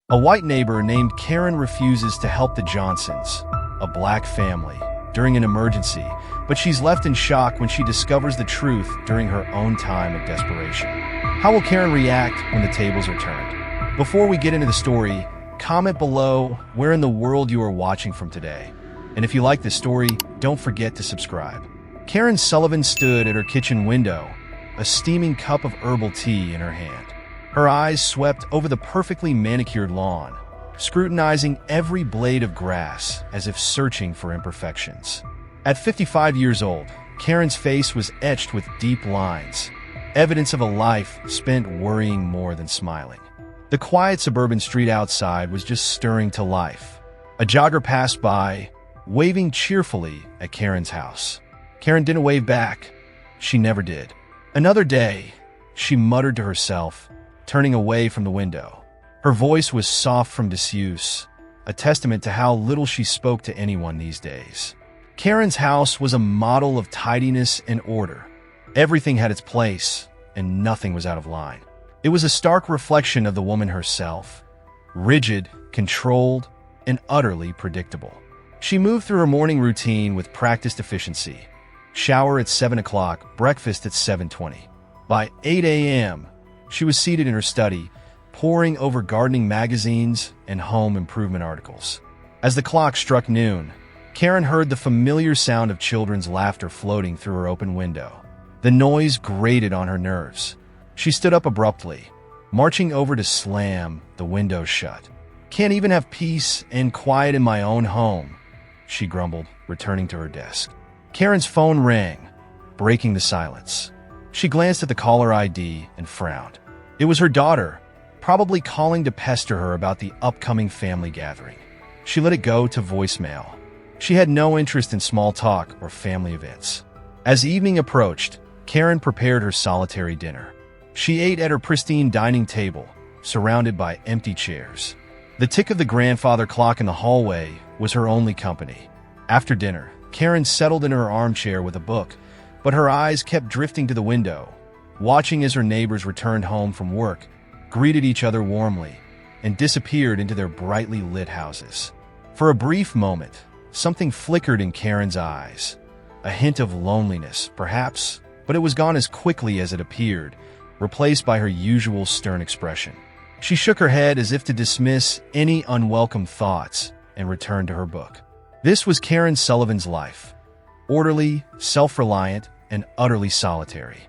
A white neighbor named Karen refuses to help the Johnsons, a black family, during an emergency, but she's left in shock when she discovers the truth during her own time of desperation. How will Karen react when the tables are turned? Before we get into the story, comment below where in the world you are watching from today. And if you like this story, don't forget to subscribe. Karen Sullivan stood at her kitchen window, a steaming cup of herbal tea in her hand. Her eyes swept over the perfectly manicured lawn, scrutinizing every blade of grass as if searching for imperfections. At 55 years old, Karen's face was etched with deep lines, evidence of a life spent worrying more than smiling. The quiet suburban street outside was just stirring to life. A jogger passed by, waving cheerfully at Karen's house. Karen didn't wave back. She never did. Another day, she muttered to herself, turning away from the window. Her voice was soft from disuse, a testament to how little she spoke to anyone these days. Karen's house was a model of tidiness and order. Everything had its place, and nothing was out of line. It was a stark reflection of the woman herself, rigid, controlled, and utterly predictable. She moved through her morning routine with practiced efficiency. Shower at 7 o'clock, breakfast at 7:20. By 8 a.m., she was seated in her study, poring over gardening magazines and home improvement articles. As the clock struck noon, Karen heard the familiar sound of children's laughter floating through her open window. The noise grated on her nerves. She stood up abruptly, marching over to slam the window shut. "Can't even have peace and quiet in my own home," she grumbled, returning to her desk. Karen's phone rang, breaking the silence. She glanced at the caller ID and frowned. It was her daughter, probably calling to pester her about the upcoming family gathering. She let it go to voicemail. She had no interest in small talk or family events. As evening approached, Karen prepared her solitary dinner. She ate at her pristine dining table, surrounded by empty chairs. The tick of the grandfather clock in the hallway was her only company. After dinner, Karen settled in her armchair with a book, but her eyes kept drifting to the window, watching as her neighbors returned home from work, greeted each other warmly, and disappeared into their brightly lit houses. For a brief moment, something flickered in Karen's eyes. A hint of loneliness, perhaps, but it was gone as quickly as it appeared, replaced by her usual stern expression. She shook her head as if to dismiss any unwelcome thoughts and returned to her book. This was Karen Sullivan's life. Orderly, self-reliant, and utterly solitary.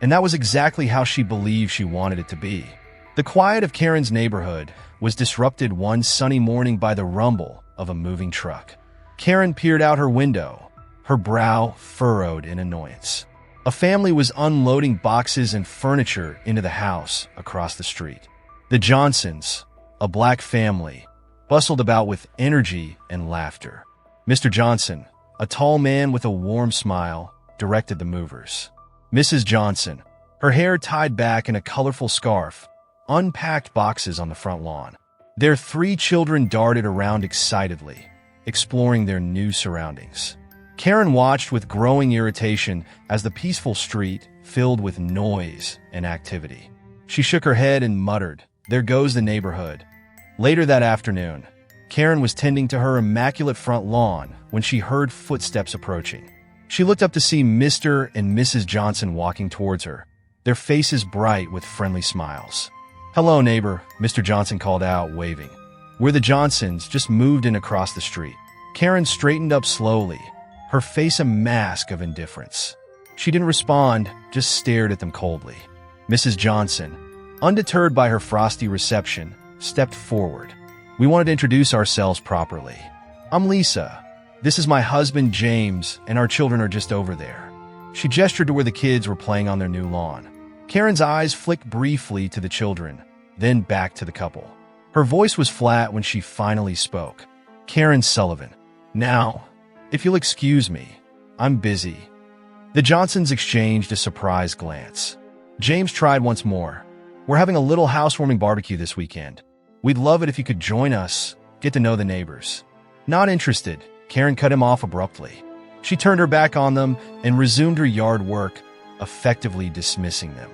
And that was exactly how she believed she wanted it to be. The quiet of Karen's neighborhood was disrupted one sunny morning by the rumble of a moving truck. Karen peered out her window, her brow furrowed in annoyance. A family was unloading boxes and furniture into the house across the street. The Johnsons, a black family, bustled about with energy and laughter. Mr. Johnson, a tall man with a warm smile, directed the movers. Mrs. Johnson, her hair tied back in a colorful scarf, unpacked boxes on the front lawn. Their 3 children darted around excitedly, exploring their new surroundings. Karen watched with growing irritation as the peaceful street filled with noise and activity. She shook her head and muttered, "There goes the neighborhood." Later that afternoon, Karen was tending to her immaculate front lawn when she heard footsteps approaching. She looked up to see Mr. and Mrs. Johnson walking towards her, their faces bright with friendly smiles. "Hello, neighbor," Mr. Johnson called out, waving. "We're the Johnsons, just moved in across the street." Karen straightened up slowly, her face a mask of indifference. She didn't respond, just stared at them coldly. Mrs. Johnson, undeterred by her frosty reception, stepped forward. "We wanted to introduce ourselves properly. I'm Lisa. This is my husband, James, and our children are just over there." She gestured to where the kids were playing on their new lawn. Karen's eyes flicked briefly to the children, then back to the couple. Her voice was flat when she finally spoke. "Karen Sullivan. Now, if you'll excuse me, I'm busy." The Johnsons exchanged a surprised glance. James tried once more. "We're having a little housewarming barbecue this weekend. We'd love it if you could join us, get to know the neighbors." "Not interested," Karen cut him off abruptly. She turned her back on them and resumed her yard work, effectively dismissing them.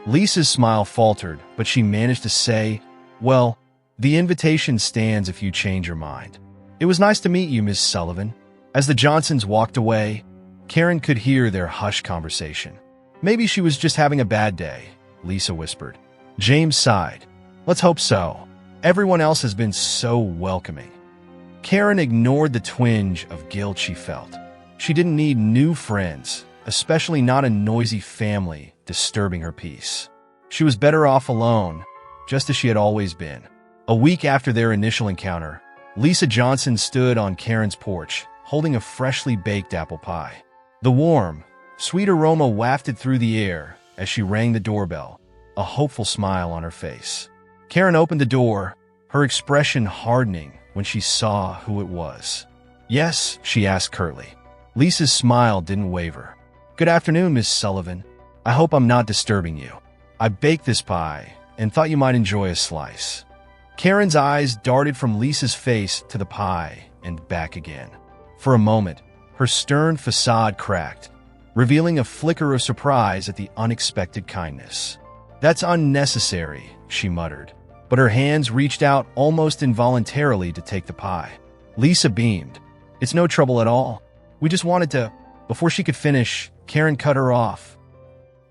Lisa's smile faltered, but she managed to say, "Well, The invitation stands if you change your mind. It was nice to meet you, Miss Sullivan. As the Johnsons walked away, Karen could hear their hushed conversation. Maybe she was just having a bad day, Lisa whispered. James sighed. Let's hope so. Everyone else has been so welcoming. Karen ignored the twinge of guilt she felt. She didn't need new friends, especially not a noisy family disturbing her peace. She was better off alone, just as she had always been. A week after their initial encounter, Lisa Johnson stood on Karen's porch, holding a freshly baked apple pie. The warm, sweet aroma wafted through the air as she rang the doorbell, a hopeful smile on her face. Karen opened the door, her expression hardening when she saw who it was. Yes, she asked curtly. Lisa's smile didn't waver. Good afternoon, Miss Sullivan. I hope I'm not disturbing you. I baked this pie and thought you might enjoy a slice. Karen's eyes darted from Lisa's face to the pie and back again. For a moment, her stern facade cracked, revealing a flicker of surprise at the unexpected kindness. That's unnecessary, she muttered, but her hands reached out almost involuntarily to take the pie. Lisa beamed. It's no trouble at all. We just wanted to... Before she could finish, Karen cut her off.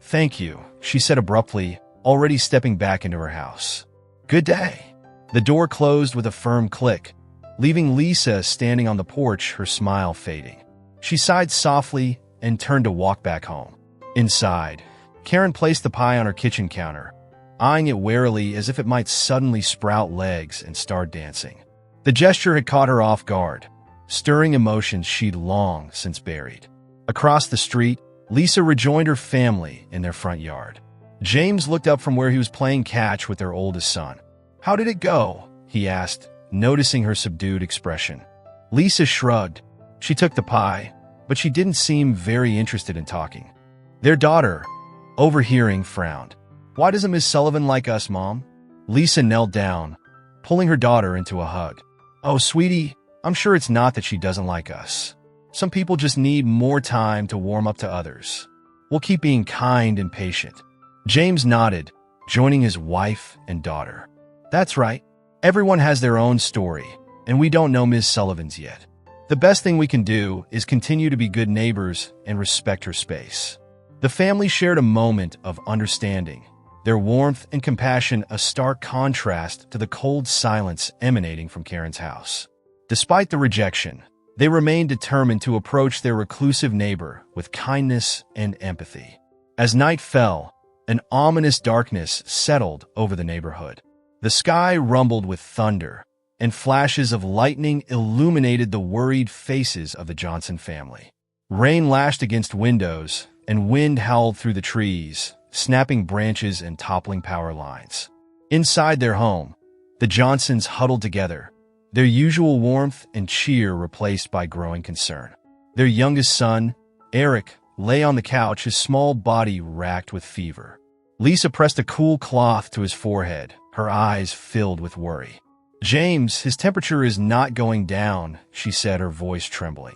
Thank you, she said abruptly, already stepping back into her house. Good day. The door closed with a firm click, leaving Lisa standing on the porch, her smile fading. She sighed softly and turned to walk back home. Inside, Karen placed the pie on her kitchen counter, eyeing it warily as if it might suddenly sprout legs and start dancing. The gesture had caught her off guard, stirring emotions she'd long since buried. Across the street, Lisa rejoined her family in their front yard. James looked up from where he was playing catch with their oldest son. How did it go? He asked, noticing her subdued expression. Lisa shrugged. She took the pie, but she didn't seem very interested in talking. Their daughter, overhearing, frowned. Why doesn't Miss Sullivan like us, Mom? Lisa knelt down, pulling her daughter into a hug. Oh, sweetie, I'm sure it's not that she doesn't like us. Some people just need more time to warm up to others. We'll keep being kind and patient. James nodded, joining his wife and daughter. That's right. Everyone has their own story, and we don't know Miss Sullivan's yet. The best thing we can do is continue to be good neighbors and respect her space. The family shared a moment of understanding, their warmth and compassion a stark contrast to the cold silence emanating from Karen's house. Despite the rejection, they remained determined to approach their reclusive neighbor with kindness and empathy. As night fell, an ominous darkness settled over the neighborhood. The sky rumbled with thunder, and flashes of lightning illuminated the worried faces of the Johnson family. Rain lashed against windows, and wind howled through the trees, snapping branches and toppling power lines. Inside their home, the Johnsons huddled together, their usual warmth and cheer replaced by growing concern. Their youngest son, Eric, lay on the couch, his small body racked with fever. Lisa pressed a cool cloth to his forehead, her eyes filled with worry. James, his temperature is not going down, she said, her voice trembling.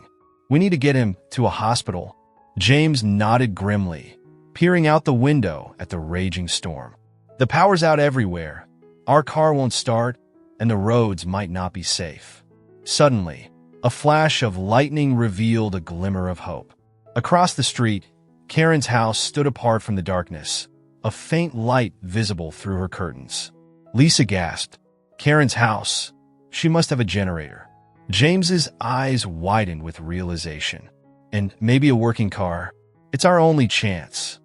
We need to get him to a hospital. James nodded grimly, peering out the window at the raging storm. The power's out everywhere. Our car won't start, and the roads might not be safe. Suddenly, a flash of lightning revealed a glimmer of hope. Across the street, Karen's house stood apart from the darkness, a faint light visible through her curtains. Lisa gasped. Karen's house. She must have a generator. James's eyes widened with realization. And maybe a working car. It's our only chance.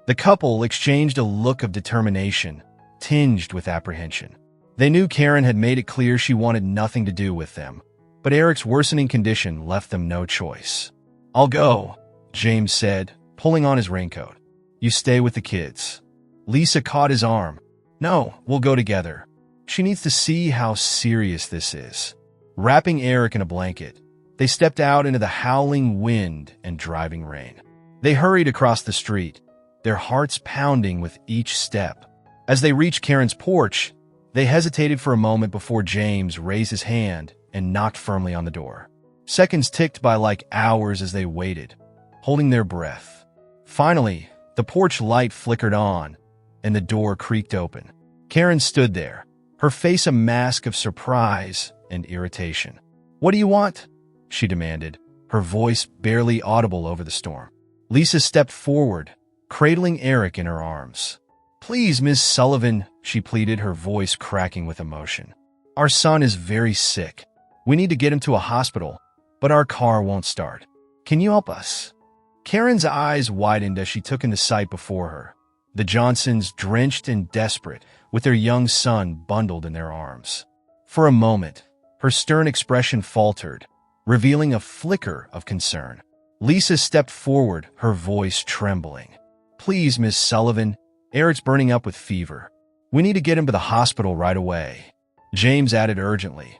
The couple exchanged a look of determination, tinged with apprehension. They knew Karen had made it clear she wanted nothing to do with them, but Eric's worsening condition left them no choice. I'll go, James said, pulling on his raincoat. You stay with the kids. Lisa caught his arm. No, we'll go together. She needs to see how serious this is. Wrapping Eric in a blanket, they stepped out into the howling wind and driving rain. They hurried across the street, their hearts pounding with each step. As they reached Karen's porch, they hesitated for a moment before James raised his hand and knocked firmly on the door. Seconds ticked by like hours as they waited, holding their breath. Finally, the porch light flickered on, and the door creaked open. Karen stood there, her face a mask of surprise and irritation. "What do you want?" she demanded, her voice barely audible over the storm. Lisa stepped forward, cradling Eric in her arms. "Please, Miss Sullivan," she pleaded, her voice cracking with emotion. "Our son is very sick. We need to get him to a hospital, but our car won't start. Can you help us?" Karen's eyes widened as she took in the sight before her. The Johnsons, drenched and desperate, with their young son bundled in their arms. For a moment, her stern expression faltered, revealing a flicker of concern. Lisa stepped forward, her voice trembling. "Please, Miss Sullivan, Eric's burning up with fever. We need to get him to the hospital right away." James added urgently,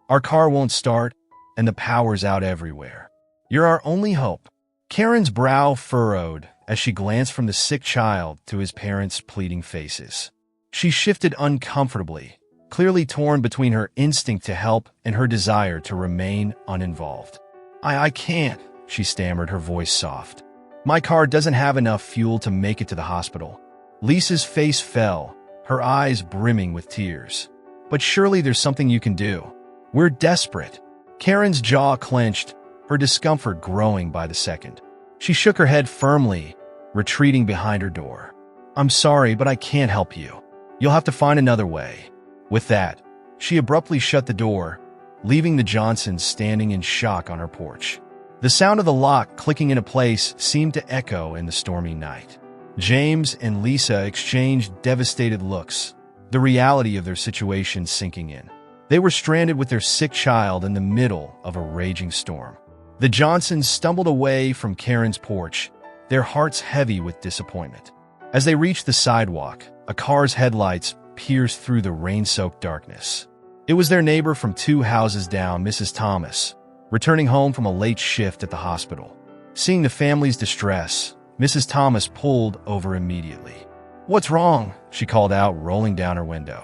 "Our car won't start, and the power's out everywhere. You're our only hope." Karen's brow furrowed as she glanced from the sick child to his parents' pleading faces. She shifted uncomfortably, clearly torn between her instinct to help and her desire to remain uninvolved. I can't," she stammered, her voice soft. "My car doesn't have enough fuel to make it to the hospital." Lisa's face fell, her eyes brimming with tears. "But surely there's something you can do. We're desperate." Karen's jaw clenched, her discomfort growing by the second. She shook her head firmly, retreating behind her door. "I'm sorry, but I can't help you. You'll have to find another way." With that, she abruptly shut the door, leaving the Johnsons standing in shock on her porch. The sound of the lock clicking into place seemed to echo in the stormy night. James and Lisa exchanged devastated looks, the reality of their situation sinking in. They were stranded with their sick child in the middle of a raging storm. The Johnsons stumbled away from Karen's porch, their hearts heavy with disappointment. As they reached the sidewalk, a car's headlights pierced through the rain-soaked darkness. It was their neighbor from 2 houses down, Mrs. Thomas, returning home from a late shift at the hospital. Seeing the family's distress, Mrs. Thomas pulled over immediately. "What's wrong?" she called out, rolling down her window.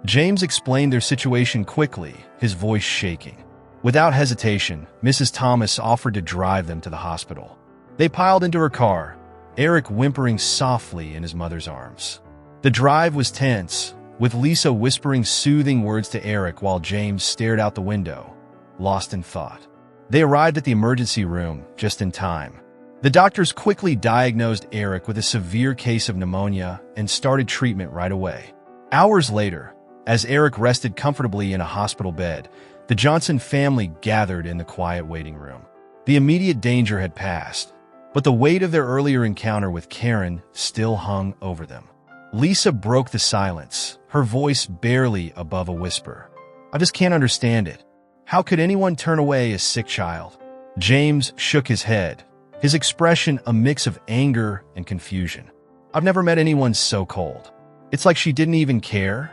James explained their situation quickly, his voice shaking. Without hesitation, Mrs. Thomas offered to drive them to the hospital. They piled into her car, Eric whimpering softly in his mother's arms. The drive was tense, with Lisa whispering soothing words to Eric while James stared out the window, lost in thought. They arrived at the emergency room just in time. The doctors quickly diagnosed Eric with a severe case of pneumonia and started treatment right away. Hours later, as Eric rested comfortably in a hospital bed, the Johnson family gathered in the quiet waiting room. The immediate danger had passed, but the weight of their earlier encounter with Karen still hung over them. Lisa broke the silence, her voice barely above a whisper. "I just can't understand it. How could anyone turn away a sick child?" James shook his head, his expression a mix of anger and confusion. "I've never met anyone so cold. It's like she didn't even care."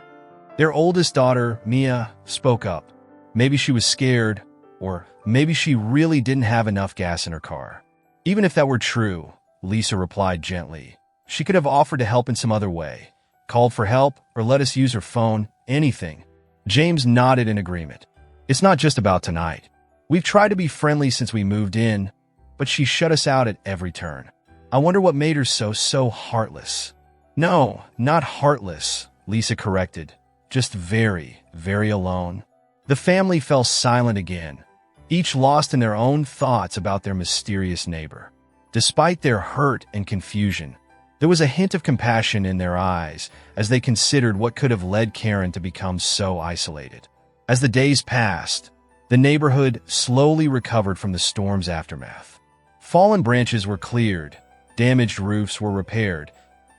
Their oldest daughter, Mia, spoke up. Maybe she was scared, or maybe she really didn't have enough gas in her car. "Even if that were true," Lisa replied gently, "she could have offered to help in some other way, called for help, or let us use her phone, anything." James nodded in agreement. "It's not just about tonight. We've tried to be friendly since we moved in, but she shut us out at every turn. I wonder what made her so heartless." "No, not heartless," Lisa corrected. "Just very, very alone." The family fell silent again, each lost in their own thoughts about their mysterious neighbor. Despite their hurt and confusion, there was a hint of compassion in their eyes as they considered what could have led Karen to become so isolated. As the days passed, the neighborhood slowly recovered from the storm's aftermath. Fallen branches were cleared, damaged roofs were repaired,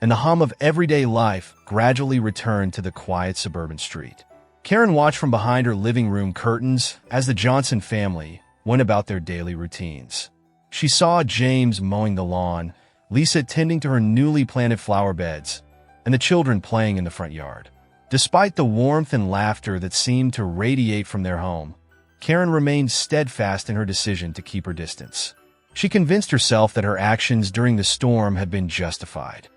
and the hum of everyday life gradually returned to the quiet suburban street. Karen watched from behind her living room curtains as the Johnson family went about their daily routines. She saw James mowing the lawn, Lisa tending to her newly planted flower beds, and the children playing in the front yard. Despite the warmth and laughter that seemed to radiate from their home, Karen remained steadfast in her decision to keep her distance. She convinced herself that her actions during the storm had been justified.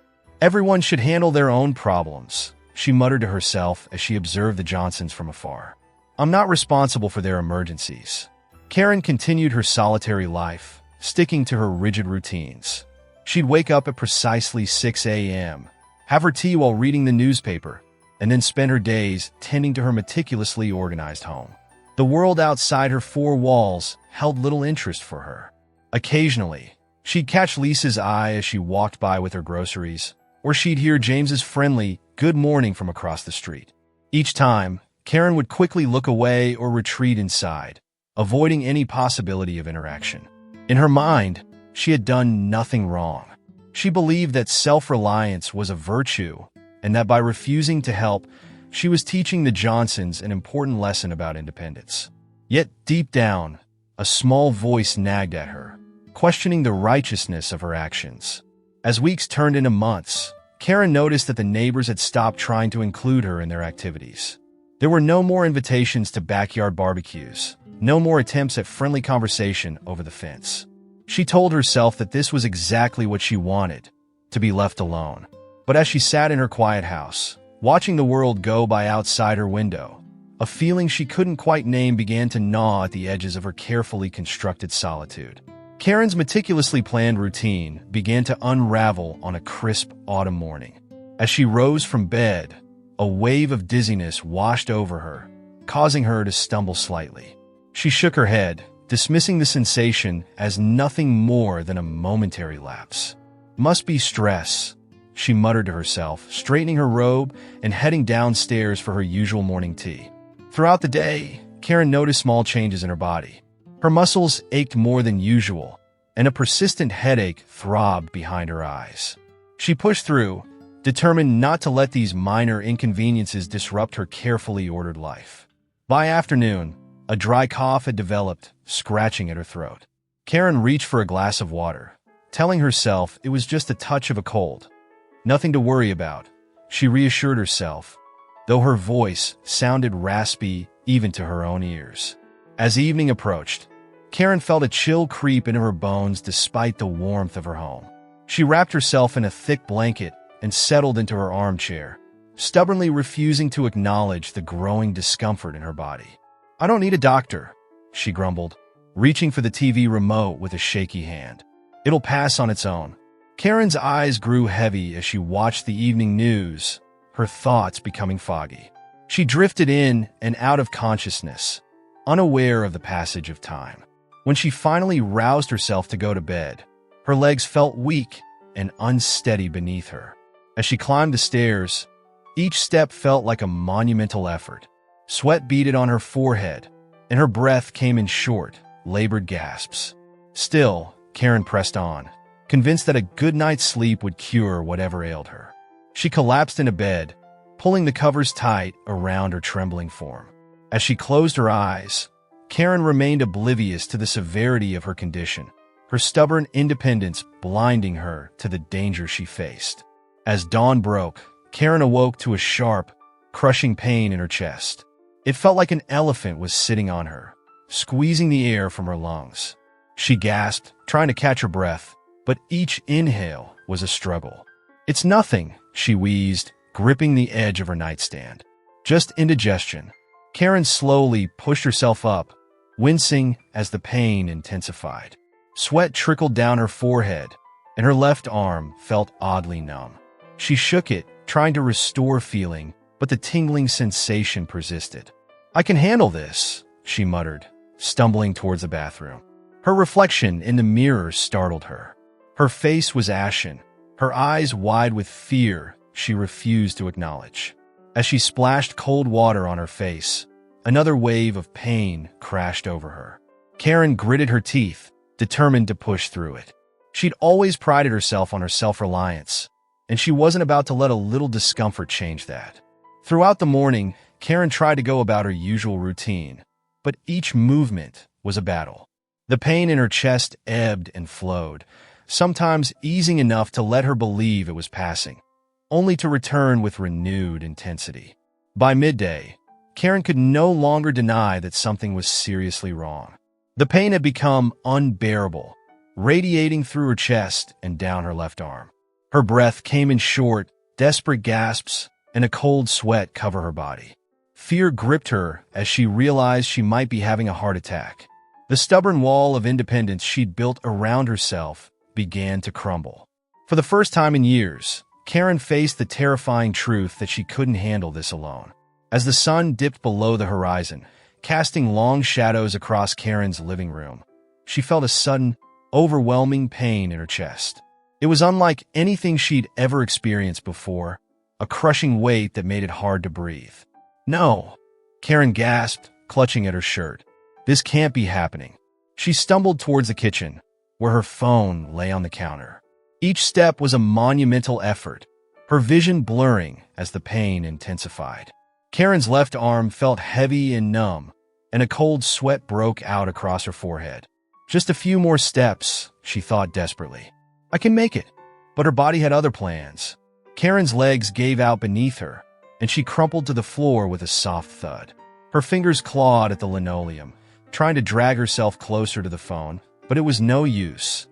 Everyone should handle their own problems, she muttered to herself as she observed the Johnsons from afar. "I'm not responsible for their emergencies." Karen continued her solitary life, sticking to her rigid routines. She'd wake up at precisely 6 a.m., have her tea while reading the newspaper, and then spend her days tending to her meticulously organized home. The world outside her four walls held little interest for her. Occasionally, she'd catch Lisa's eye as she walked by with her groceries, or she'd hear James's friendly "good morning" from across the street. Each time, Karen would quickly look away or retreat inside, avoiding any possibility of interaction. In her mind, she had done nothing wrong. She believed that self-reliance was a virtue, and that by refusing to help, she was teaching the Johnsons an important lesson about independence. Yet deep down, a small voice nagged at her, questioning the righteousness of her actions. As weeks turned into months, Karen noticed that the neighbors had stopped trying to include her in their activities. There were no more invitations to backyard barbecues, no more attempts at friendly conversation over the fence. She told herself that this was exactly what she wanted, to be left alone. But as she sat in her quiet house, watching the world go by outside her window, a feeling she couldn't quite name began to gnaw at the edges of her carefully constructed solitude. Karen's meticulously planned routine began to unravel on a crisp autumn morning. As she rose from bed, a wave of dizziness washed over her, causing her to stumble slightly. She shook her head, dismissing the sensation as nothing more than a momentary lapse. "Must be stress," she muttered to herself, straightening her robe and heading downstairs for her usual morning tea. Throughout the day, Karen noticed small changes in her body. Her muscles ached more than usual, and a persistent headache throbbed behind her eyes. She pushed through, determined not to let these minor inconveniences disrupt her carefully ordered life. By afternoon, a dry cough had developed, scratching at her throat. Karen reached for a glass of water, telling herself it was just a touch of a cold. Nothing to worry about, she reassured herself, though her voice sounded raspy even to her own ears. As evening approached, Karen felt a chill creep into her bones despite the warmth of her home. She wrapped herself in a thick blanket and settled into her armchair, stubbornly refusing to acknowledge the growing discomfort in her body. "I don't need a doctor," she grumbled, reaching for the TV remote with a shaky hand. "It'll pass on its own." Karen's eyes grew heavy as she watched the evening news, her thoughts becoming foggy. She drifted in and out of consciousness, unaware of the passage of time. When she finally roused herself to go to bed, her legs felt weak and unsteady beneath her. As she climbed the stairs, each step felt like a monumental effort. Sweat beaded on her forehead, and her breath came in short, labored gasps. Still, Karen pressed on, convinced that a good night's sleep would cure whatever ailed her. She collapsed into bed, pulling the covers tight around her trembling form. As she closed her eyes, Karen remained oblivious to the severity of her condition, her stubborn independence blinding her to the danger she faced. As dawn broke, Karen awoke to a sharp, crushing pain in her chest. It felt like an elephant was sitting on her, squeezing the air from her lungs. She gasped, trying to catch her breath, but each inhale was a struggle. "It's nothing," she wheezed, gripping the edge of her nightstand. "Just indigestion." Karen slowly pushed herself up, wincing as the pain intensified. Sweat trickled down her forehead, and her left arm felt oddly numb. She shook it, trying to restore feeling, but the tingling sensation persisted. "I can handle this," she muttered, stumbling towards the bathroom. Her reflection in the mirror startled her. Her face was ashen, her eyes wide with fear she refused to acknowledge. As she splashed cold water on her face, another wave of pain crashed over her. Karen gritted her teeth, determined to push through it. She'd always prided herself on her self-reliance, and she wasn't about to let a little discomfort change that. Throughout the morning, Karen tried to go about her usual routine, but each movement was a battle. The pain in her chest ebbed and flowed, sometimes easing enough to let her believe it was passing, only to return with renewed intensity. By midday, Karen could no longer deny that something was seriously wrong. The pain had become unbearable, radiating through her chest and down her left arm. Her breath came in short, desperate gasps, and a cold sweat covered her body. Fear gripped her as she realized she might be having a heart attack. The stubborn wall of independence she'd built around herself began to crumble. For the first time in years, Karen faced the terrifying truth that she couldn't handle this alone. As the sun dipped below the horizon, casting long shadows across Karen's living room, she felt a sudden, overwhelming pain in her chest. It was unlike anything she'd ever experienced before, a crushing weight that made it hard to breathe. "No," Karen gasped, clutching at her shirt. "This can't be happening." She stumbled towards the kitchen, where her phone lay on the counter. Each step was a monumental effort, her vision blurring as the pain intensified. Karen's left arm felt heavy and numb, and a cold sweat broke out across her forehead. Just a few more steps, she thought desperately. "I can make it." But her body had other plans. Karen's legs gave out beneath her, and she crumpled to the floor with a soft thud. Her fingers clawed at the linoleum, trying to drag herself closer to the phone, but it was no use.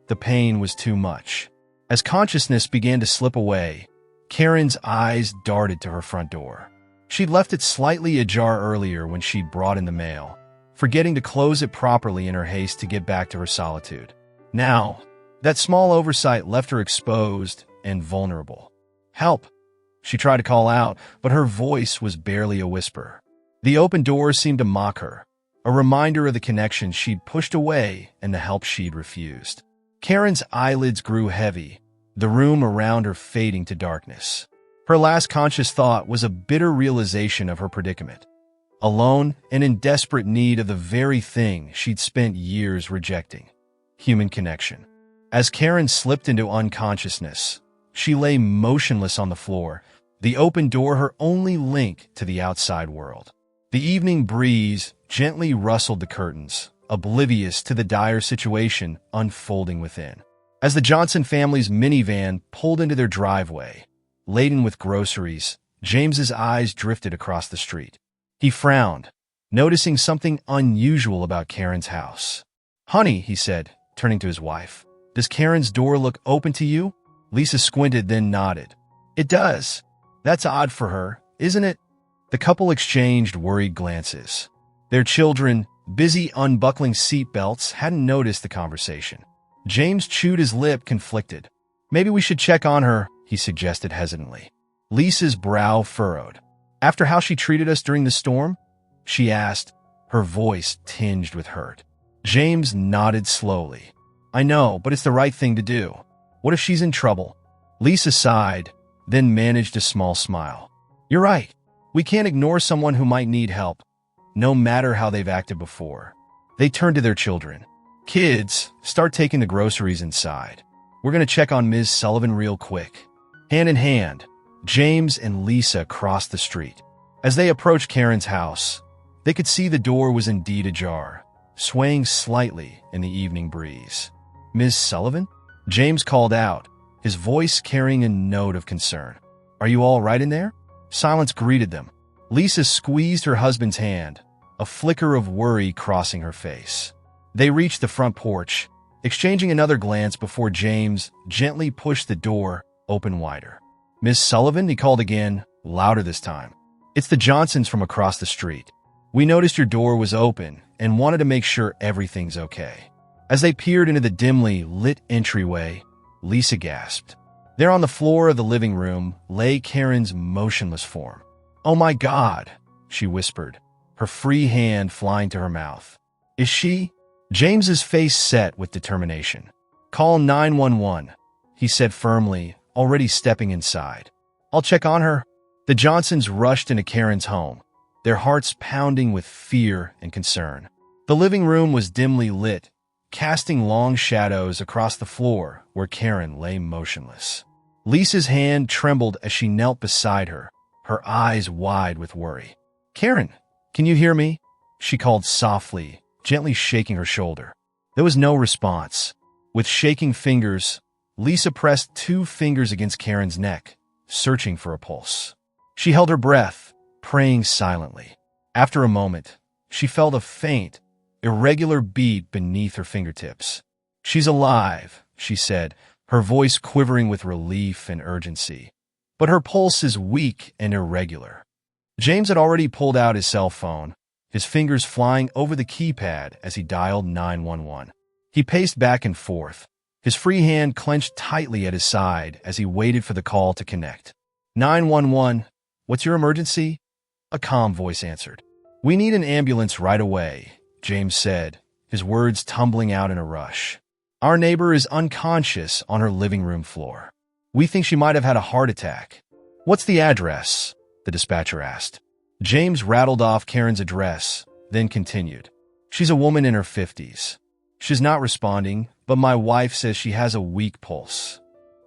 The pain was too much. As consciousness began to slip away, Karen's eyes darted to her front door. She'd left it slightly ajar earlier when she'd brought in the mail, forgetting to close it properly in her haste to get back to her solitude. Now, that small oversight left her exposed and vulnerable. "Help!" She tried to call out, but her voice was barely a whisper. The open door seemed to mock her, a reminder of the connection she'd pushed away and the help she'd refused. Karen's eyelids grew heavy, the room around her fading to darkness. Her last conscious thought was a bitter realization of her predicament. Alone and in desperate need of the very thing she'd spent years rejecting: human connection. As Karen slipped into unconsciousness, she lay motionless on the floor, the open door her only link to the outside world. The evening breeze gently rustled the curtains, oblivious to the dire situation unfolding within. As the Johnson family's minivan pulled into their driveway, laden with groceries, James's eyes drifted across the street. He frowned, noticing something unusual about Karen's house. "Honey," he said, turning to his wife, "does Karen's door look open to you?" Lisa squinted, then nodded. "It does. That's odd for her, isn't it?" The couple exchanged worried glances. Their children, busy unbuckling seatbelts, hadn't noticed the conversation. James chewed his lip, conflicted. "Maybe we should check on her," he suggested hesitantly. Lisa's brow furrowed. "After how she treated us during the storm?" she asked, her voice tinged with hurt. James nodded slowly. "I know, but it's the right thing to do. What if she's in trouble?" Lisa sighed, then managed a small smile. "You're right. We can't ignore someone who might need help, no matter how they've acted before." They turned to their children. "Kids, start taking the groceries inside. We're going to check on Ms. Sullivan real quick." Hand in hand, James and Lisa crossed the street. As they approached Karen's house, they could see the door was indeed ajar, swaying slightly in the evening breeze. "Ms. Sullivan?" James called out, his voice carrying a note of concern. "Are you all right in there?" Silence greeted them. Lisa squeezed her husband's hand, a flicker of worry crossing her face. They reached the front porch, exchanging another glance before James gently pushed the door open wider. "Miss Sullivan," he called again, louder this time. "It's the Johnsons from across the street. We noticed your door was open and wanted to make sure everything's okay." As they peered into the dimly lit entryway, Lisa gasped. There on the floor of the living room lay Karen's motionless form. "Oh my God," she whispered, her free hand flying to her mouth. "Is she?" James's face set with determination. "Call 911, he said firmly, already stepping inside. "I'll check on her." The Johnsons rushed into Karen's home, their hearts pounding with fear and concern. The living room was dimly lit, casting long shadows across the floor where Karen lay motionless. Lisa's hand trembled as she knelt beside her, her eyes wide with worry. "Karen, can you hear me?" she called softly, gently shaking her shoulder. There was no response. With shaking fingers, Lisa pressed 2 fingers against Karen's neck, searching for a pulse. She held her breath, praying silently. After a moment, she felt a faint, irregular beat beneath her fingertips. "She's alive," she said, her voice quivering with relief and urgency. "But her pulse is weak and irregular." James had already pulled out his cell phone, his fingers flying over the keypad as he dialed 911. He paced back and forth, His free hand clenched tightly at his side as he waited for the call to connect. 911, what's your emergency? A calm voice answered. We need an ambulance right away, James said, his words tumbling out in a rush. Our neighbor is unconscious on her living room floor. We think she might have had a heart attack. What's the address? The dispatcher asked. James rattled off Karen's address, then continued. She's a woman in her 50s. She's not responding, but my wife says she has a weak pulse.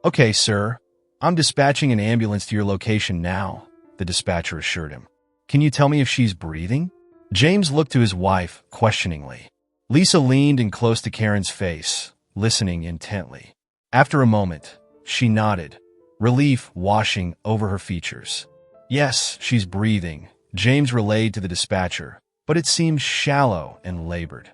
Okay, sir. I'm dispatching an ambulance to your location now, the dispatcher assured him. Can you tell me if she's breathing? James looked to his wife questioningly. Lisa leaned in close to Karen's face, listening intently. After a moment, she nodded, relief washing over her features. Yes, she's breathing, James relayed to the dispatcher, but it seemed shallow and labored.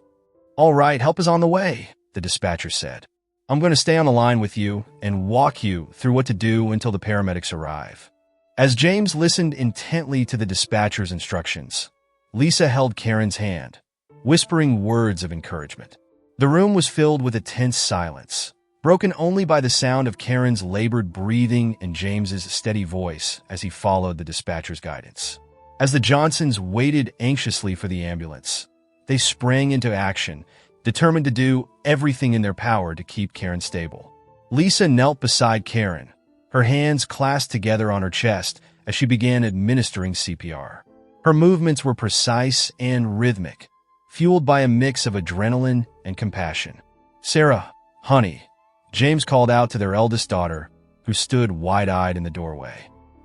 All right, help is on the way, the dispatcher said. I'm going to stay on the line with you and walk you through what to do until the paramedics arrive. As James listened intently to the dispatcher's instructions, Lisa held Karen's hand, whispering words of encouragement. The room was filled with a tense silence, broken only by the sound of Karen's labored breathing and James's steady voice as he followed the dispatcher's guidance. As the Johnsons waited anxiously for the ambulance, they sprang into action, determined to do everything in their power to keep Karen stable. Lisa knelt beside Karen, her hands clasped together on her chest as she began administering CPR. Her movements were precise and rhythmic, fueled by a mix of adrenaline and compassion. Sarah, honey, James called out to their eldest daughter, who stood wide-eyed in the doorway.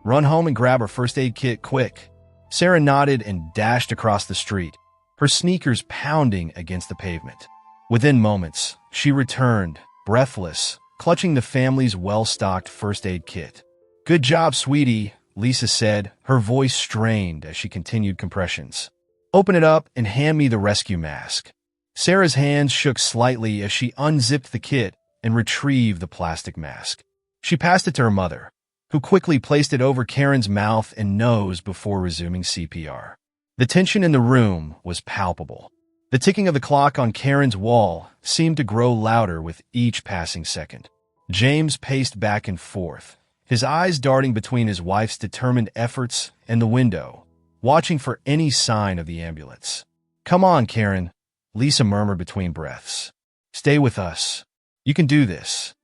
Run home and grab her first aid kit quick. Sarah nodded and dashed across the street, her sneakers pounding against the pavement. Within moments, she returned, breathless, clutching the family's well-stocked first aid kit. Good job, sweetie, Lisa said, her voice strained as she continued compressions. Open it up and hand me the rescue mask. Sarah's hands shook slightly as she unzipped the kit and retrieved the plastic mask. She passed it to her mother, who quickly placed it over Karen's mouth and nose before resuming CPR. The tension in the room was palpable. The ticking of the clock on Karen's wall seemed to grow louder with each passing second. James paced back and forth, his eyes darting between his wife's determined efforts and the window, watching for any sign of the ambulance. Come on, Karen, Lisa murmured between breaths. Stay with us. You can do this.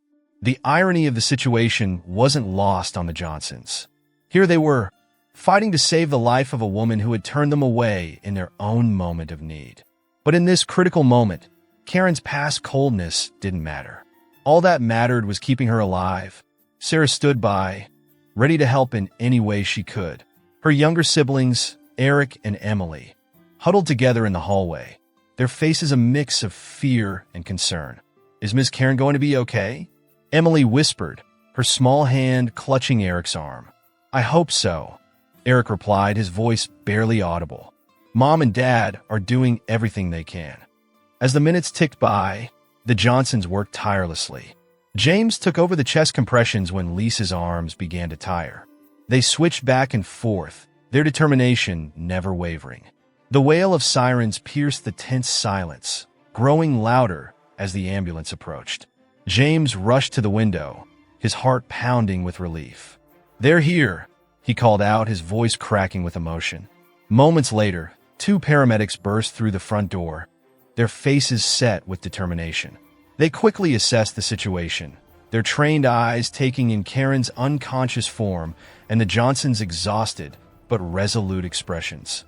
The irony of the situation wasn't lost on the Johnsons. Here they were, fighting to save the life of a woman who had turned them away in their own moment of need. But in this critical moment, Karen's past coldness didn't matter. All that mattered was keeping her alive. Sarah stood by, ready to help in any way she could. Her younger siblings, Eric and Emily, huddled together in the hallway, their faces a mix of fear and concern. Is Miss Karen going to be okay? Emily whispered, her small hand clutching Eric's arm. I hope so, Eric replied, his voice barely audible. Mom and Dad are doing everything they can. As the minutes ticked by, the Johnsons worked tirelessly. James took over the chest compressions when Lisa's arms began to tire. They switched back and forth, their determination never wavering. The wail of sirens pierced the tense silence, growing louder as the ambulance approached. James rushed to the window, his heart pounding with relief. They're here, he called out, his voice cracking with emotion. Moments later, two paramedics burst through the front door, their faces set with determination. They quickly assessed the situation, their trained eyes taking in Karen's unconscious form and the Johnsons' exhausted but resolute expressions.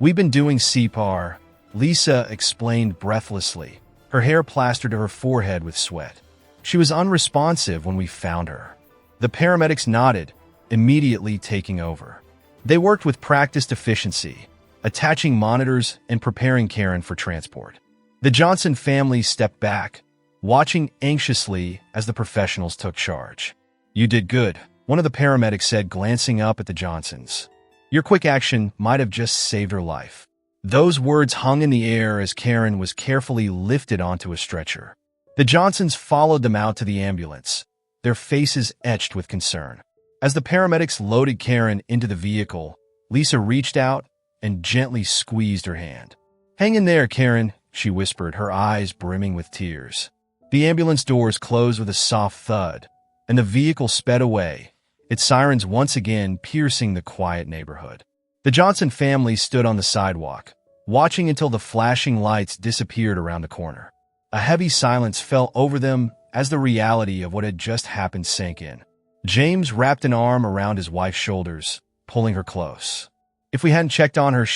We've been doing CPR, Lisa explained breathlessly, her hair plastered to her forehead with sweat. She was unresponsive when we found her. The paramedics nodded, immediately taking over. They worked with practiced efficiency, attaching monitors and preparing Karen for transport. The Johnson family stepped back, watching anxiously as the professionals took charge. You did good, one of the paramedics said, glancing up at the Johnsons. Your quick action might have just saved her life. Those words hung in the air as Karen was carefully lifted onto a stretcher. The Johnsons followed them out to the ambulance, their faces etched with concern. As the paramedics loaded Karen into the vehicle, Lisa reached out and gently squeezed her hand. Hang in there, Karen, she whispered, her eyes brimming with tears. The ambulance doors closed with a soft thud, and the vehicle sped away, its sirens once again piercing the quiet neighborhood. The Johnson family stood on the sidewalk, watching until the flashing lights disappeared around the corner. A heavy silence fell over them as the reality of what had just happened sank in. James wrapped an arm around his wife's shoulders, pulling her close. "If we hadn't checked on her,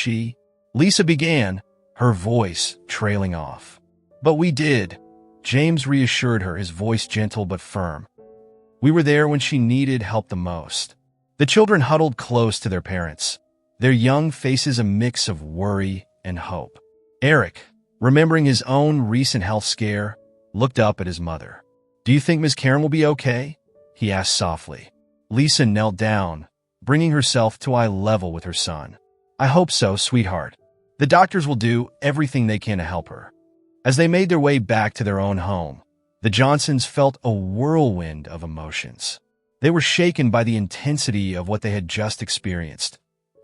Lisa began, her voice trailing off. "But we did," James reassured her, his voice gentle but firm. "We were there when she needed help the most." The children huddled close to their parents, their young faces a mix of worry and hope. Eric, remembering his own recent health scare, looked up at his mother. "Do you think Miss Karen will be okay?" he asked softly. Lisa knelt down, bringing herself to eye level with her son. "I hope so, sweetheart. The doctors will do everything they can to help her." As they made their way back to their own home, the Johnsons felt a whirlwind of emotions. They were shaken by the intensity of what they had just experienced,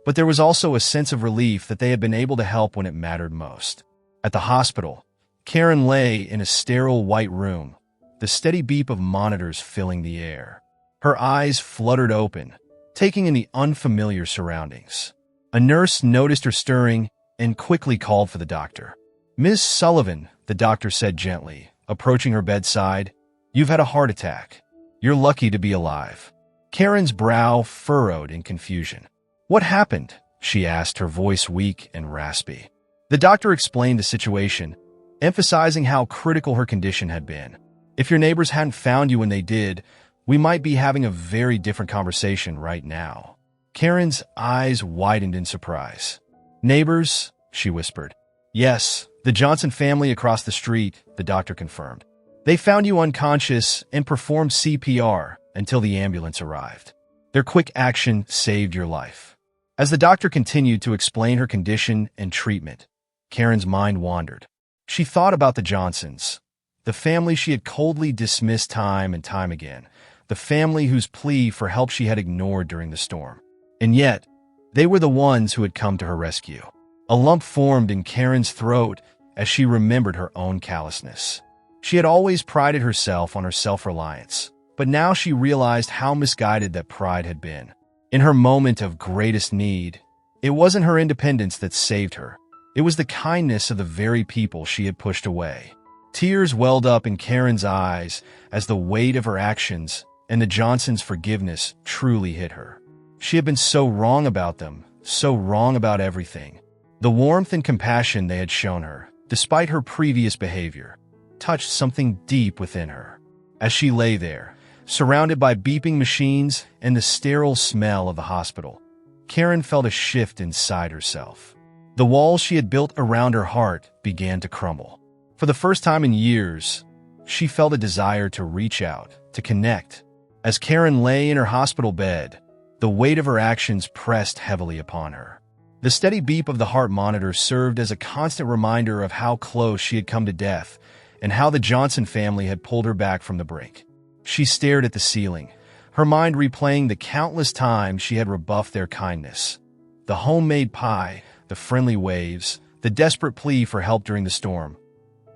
but there was also a sense of relief that they had been able to help when it mattered most. At the hospital, Karen lay in a sterile white room, the steady beep of monitors filling the air. Her eyes fluttered open, taking in the unfamiliar surroundings. A nurse noticed her stirring and quickly called for the doctor. "Miss Sullivan," the doctor said gently, approaching her bedside, "you've had a heart attack. You're lucky to be alive." Karen's brow furrowed in confusion. "What happened?" she asked, her voice weak and raspy. The doctor explained the situation, emphasizing how critical her condition had been. "If your neighbors hadn't found you when they did, we might be having a very different conversation right now." Karen's eyes widened in surprise. "Neighbors?" she whispered. "Yes, the Johnson family across the street," the doctor confirmed. "They found you unconscious and performed CPR until the ambulance arrived. Their quick action saved your life." As the doctor continued to explain her condition and treatment, Karen's mind wandered. She thought about the Johnsons, the family she had coldly dismissed time and time again, the family whose plea for help she had ignored during the storm. And yet, they were the ones who had come to her rescue. A lump formed in Karen's throat as she remembered her own callousness. She had always prided herself on her self-reliance, but now she realized how misguided that pride had been. In her moment of greatest need, it wasn't her independence that saved her. It was the kindness of the very people she had pushed away. Tears welled up in Karen's eyes as the weight of her actions and the Johnsons' forgiveness truly hit her. She had been so wrong about them, so wrong about everything. The warmth and compassion they had shown her, despite her previous behavior, touched something deep within her. As she lay there, surrounded by beeping machines and the sterile smell of the hospital, Karen felt a shift inside herself. The walls she had built around her heart began to crumble. For the first time in years, she felt a desire to reach out, to connect. As Karen lay in her hospital bed, the weight of her actions pressed heavily upon her. The steady beep of the heart monitor served as a constant reminder of how close she had come to death and how the Johnson family had pulled her back from the brink. She stared at the ceiling, her mind replaying the countless times she had rebuffed their kindness. The homemade pie, the friendly waves, the desperate plea for help during the storm,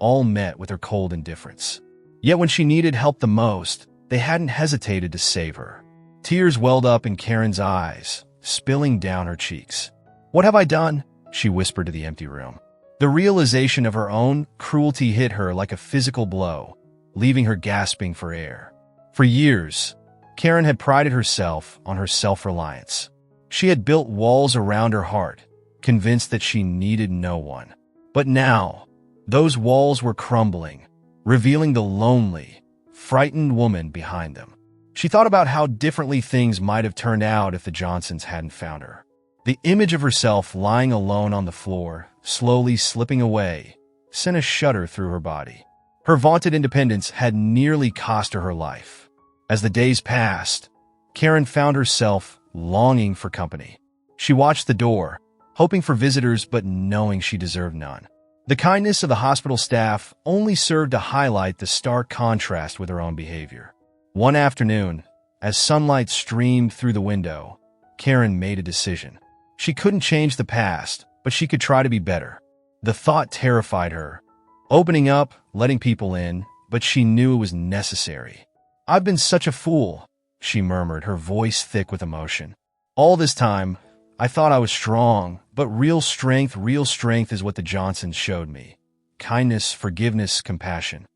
all met with her cold indifference. Yet when she needed help the most, they hadn't hesitated to save her. Tears welled up in Karen's eyes, spilling down her cheeks. "What have I done?" she whispered to the empty room. The realization of her own cruelty hit her like a physical blow, leaving her gasping for air. For years, Karen had prided herself on her self-reliance. She had built walls around her heart, convinced that she needed no one. But now, those walls were crumbling, revealing the lonely, frightened woman behind them. She thought about how differently things might have turned out if the Johnsons hadn't found her. The image of herself lying alone on the floor, slowly slipping away, sent a shudder through her body. Her vaunted independence had nearly cost her life. As the days passed, Karen found herself longing for company. She watched the door, hoping for visitors but knowing she deserved none. The kindness of the hospital staff only served to highlight the stark contrast with her own behavior. One afternoon, as sunlight streamed through the window, Karen made a decision. She couldn't change the past, but she could try to be better. The thought terrified her. Opening up, letting people in, but she knew it was necessary. "I've been such a fool," she murmured, her voice thick with emotion. "All this time, I thought I was strong, but real strength is what the Johnsons showed me. Kindness, forgiveness, compassion."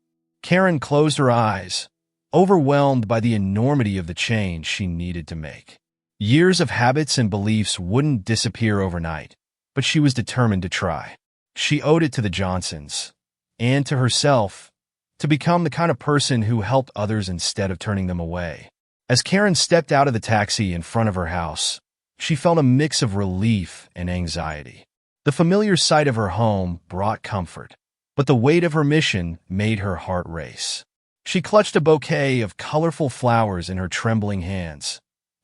Karen closed her eyes, overwhelmed by the enormity of the change she needed to make. Years of habits and beliefs wouldn't disappear overnight, but she was determined to try. She owed it to the Johnsons, and to herself, to become the kind of person who helped others instead of turning them away. As Karen stepped out of the taxi in front of her house, she felt a mix of relief and anxiety. The familiar sight of her home brought comfort, but the weight of her mission made her heart race. She clutched a bouquet of colorful flowers in her trembling hands,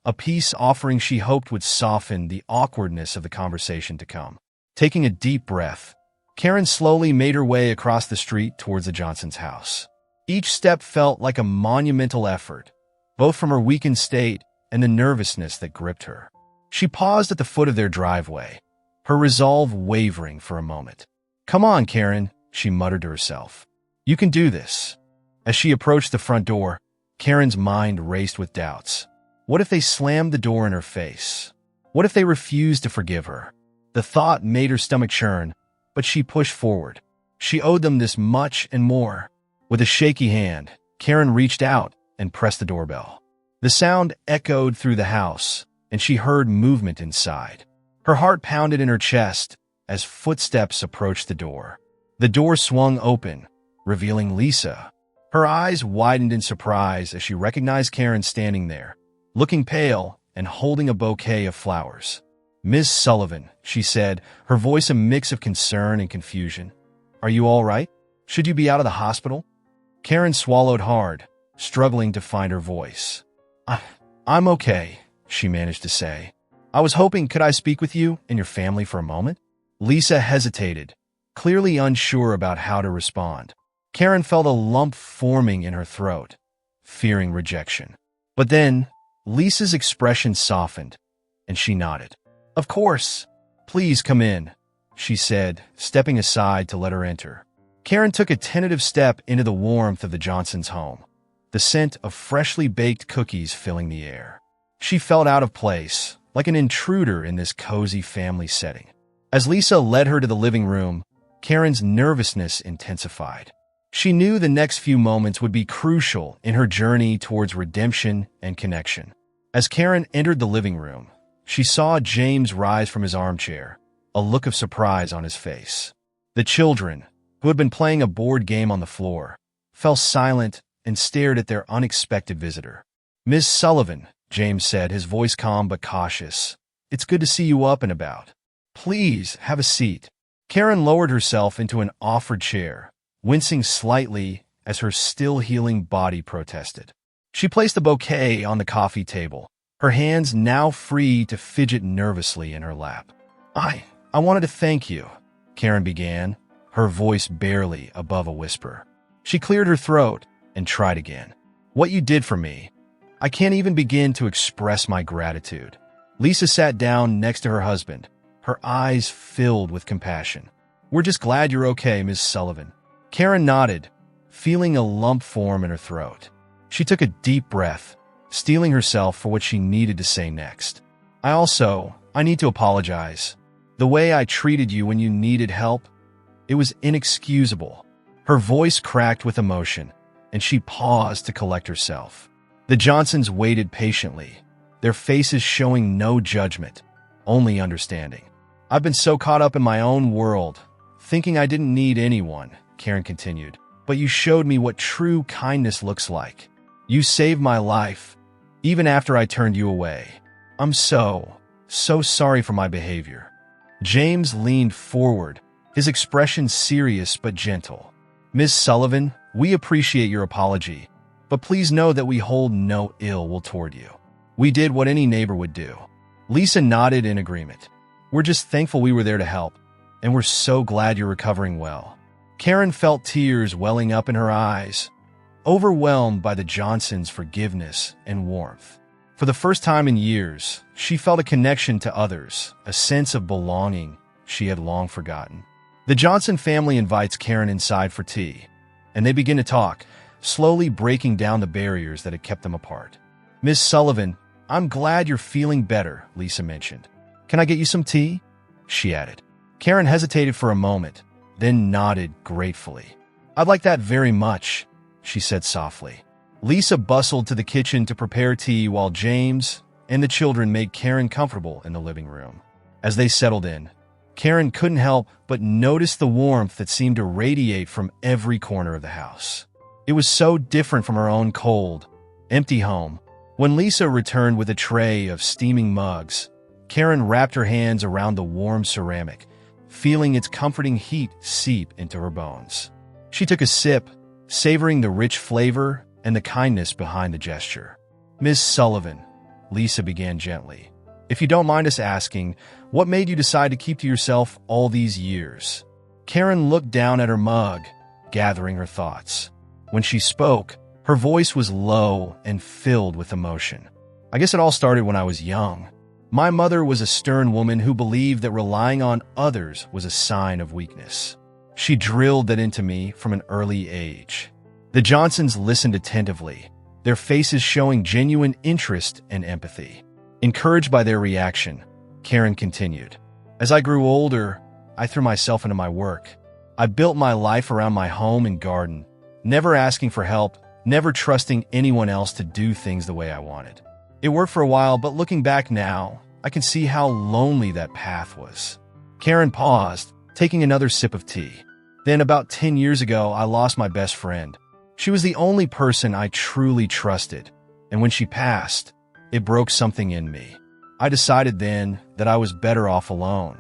a peace offering she hoped would soften the awkwardness of the conversation to come. Taking a deep breath, Karen slowly made her way across the street towards the Johnsons' house. Each step felt like a monumental effort, both from her weakened state and the nervousness that gripped her. She paused at the foot of their driveway, her resolve wavering for a moment. "Come on, Karen," she muttered to herself. "You can do this." As she approached the front door, Karen's mind raced with doubts. What if they slammed the door in her face? What if they refused to forgive her? The thought made her stomach churn, but she pushed forward. She owed them this much and more. With a shaky hand, Karen reached out and pressed the doorbell. The sound echoed through the house, and she heard movement inside. Her heart pounded in her chest as footsteps approached the door. The door swung open, revealing Lisa. Her eyes widened in surprise as she recognized Karen standing there, looking pale and holding a bouquet of flowers. "Miss Sullivan," she said, her voice a mix of concern and confusion. "Are you all right? Should you be out of the hospital?" Karen swallowed hard, struggling to find her voice. I'm okay," she managed to say. "I was hoping, could I speak with you and your family for a moment?" Lisa hesitated, clearly unsure about how to respond. Karen felt a lump forming in her throat, fearing rejection. But then, Lisa's expression softened, and she nodded. "Of course. Please come in," she said, stepping aside to let her enter. Karen took a tentative step into the warmth of the Johnsons' home, the scent of freshly baked cookies filling the air. She felt out of place, like an intruder in this cozy family setting. As Lisa led her to the living room, Karen's nervousness intensified. She knew the next few moments would be crucial in her journey towards redemption and connection. As Karen entered the living room, she saw James rise from his armchair, a look of surprise on his face. The children, who had been playing a board game on the floor, fell silent and stared at their unexpected visitor. "Miss Sullivan," James said, his voice calm but cautious. "It's good to see you up and about. Please, have a seat." Karen lowered herself into an offered chair, wincing slightly as her still-healing body protested. She placed the bouquet on the coffee table, her hands now free to fidget nervously in her lap. I wanted to thank you," Karen began, her voice barely above a whisper. She cleared her throat and tried again. "What you did for me. I can't even begin to express my gratitude." Lisa sat down next to her husband, her eyes filled with compassion. "We're just glad you're okay, Miss Sullivan." Karen nodded, feeling a lump form in her throat. She took a deep breath, steeling herself for what she needed to say next. I need to apologize. The way I treated you when you needed help, it was inexcusable." Her voice cracked with emotion, and she paused to collect herself. The Johnsons waited patiently, their faces showing no judgment, only understanding. "I've been so caught up in my own world, thinking I didn't need anyone," Karen continued. "But you showed me what true kindness looks like. You saved my life, even after I turned you away. I'm so sorry for my behavior." James leaned forward, his expression serious but gentle. "Miss Sullivan, we appreciate your apology, but please know that we hold no ill will toward you. We did what any neighbor would do." Lisa nodded in agreement. "We're just thankful we were there to help, and we're so glad you're recovering well." Karen felt tears welling up in her eyes, overwhelmed by the Johnsons' forgiveness and warmth. For the first time in years, she felt a connection to others, a sense of belonging she had long forgotten. The Johnson family invites Karen inside for tea, and they begin to talk, slowly breaking down the barriers that had kept them apart. "Miss Sullivan, I'm glad you're feeling better," Lisa mentioned. "Can I get you some tea?" she added. Karen hesitated for a moment, then nodded gratefully. "I'd like that very much," she said softly. Lisa bustled to the kitchen to prepare tea while James and the children made Karen comfortable in the living room. As they settled in, Karen couldn't help but notice the warmth that seemed to radiate from every corner of the house. It was so different from her own cold, empty home. When Lisa returned with a tray of steaming mugs, Karen wrapped her hands around the warm ceramic, feeling its comforting heat seep into her bones. She took a sip, savoring the rich flavor and the kindness behind the gesture. "Miss Sullivan," Lisa began gently, "if you don't mind us asking, what made you decide to keep to yourself all these years?" Karen looked down at her mug, gathering her thoughts. When she spoke, her voice was low and filled with emotion. "I guess it all started when I was young. My mother was a stern woman who believed that relying on others was a sign of weakness. She drilled that into me from an early age." The Johnsons listened attentively, their faces showing genuine interest and empathy. Encouraged by their reaction, Karen continued, "As I grew older, I threw myself into my work. I built my life around my home and garden, never asking for help, never trusting anyone else to do things the way I wanted. It worked for a while, but looking back now, I can see how lonely that path was." Karen paused, taking another sip of tea. "Then about 10 years ago, I lost my best friend. She was the only person I truly trusted, and when she passed, it broke something in me. I decided then that I was better off alone."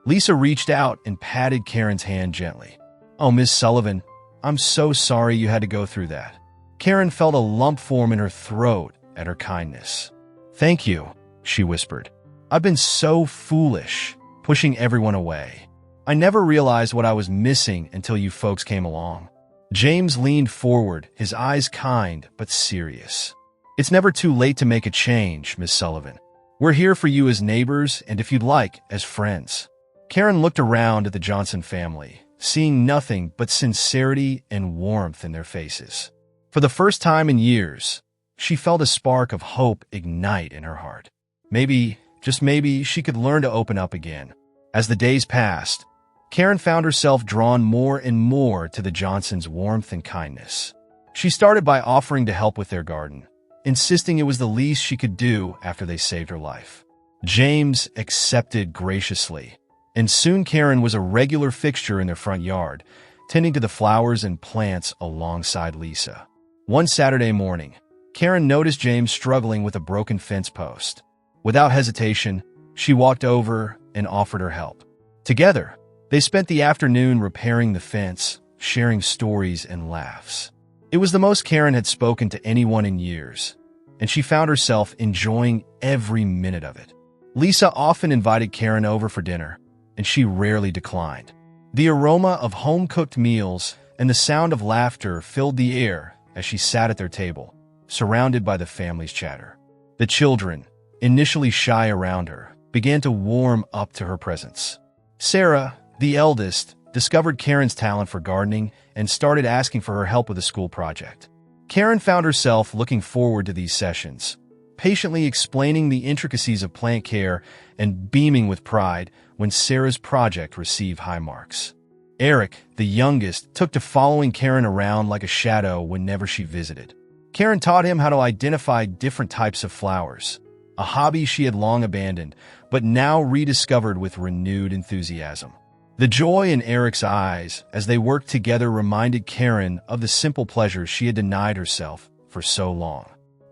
Lisa reached out and patted Karen's hand gently. "Oh, Miss Sullivan, I'm so sorry you had to go through that." Karen felt a lump form in her throat at her kindness. "Thank you," she whispered. "I've been so foolish, pushing everyone away. I never realized what I was missing until you folks came along." James leaned forward, his eyes kind but serious. "It's never too late to make a change, Miss Sullivan. We're here for you as neighbors and, if you'd like, as friends." Karen looked around at the Johnson family, seeing nothing but sincerity and warmth in their faces. For the first time in years, she felt a spark of hope ignite in her heart. Maybe, just maybe, she could learn to open up again. As the days passed, Karen found herself drawn more and more to the Johnsons' warmth and kindness. She started by offering to help with their garden, insisting it was the least she could do after they saved her life. James accepted graciously, and soon Karen was a regular fixture in their front yard, tending to the flowers and plants alongside Lisa. One Saturday morning, Karen noticed James struggling with a broken fence post. Without hesitation, she walked over and offered her help. Together, they spent the afternoon repairing the fence, sharing stories and laughs. It was the most Karen had spoken to anyone in years, and she found herself enjoying every minute of it. Lisa often invited Karen over for dinner, and she rarely declined. The aroma of home-cooked meals and the sound of laughter filled the air as she sat at their table, surrounded by the family's chatter. The children, initially shy around her, began to warm up to her presence. Sarah, the eldest, discovered Karen's talent for gardening and started asking for her help with a school project. Karen found herself looking forward to these sessions, patiently explaining the intricacies of plant care and beaming with pride when Sarah's project received high marks. Eric, the youngest, took to following Karen around like a shadow whenever she visited. Karen taught him how to identify different types of flowers, a hobby she had long abandoned, but now rediscovered with renewed enthusiasm. The joy in Eric's eyes as they worked together reminded Karen of the simple pleasures she had denied herself for so long.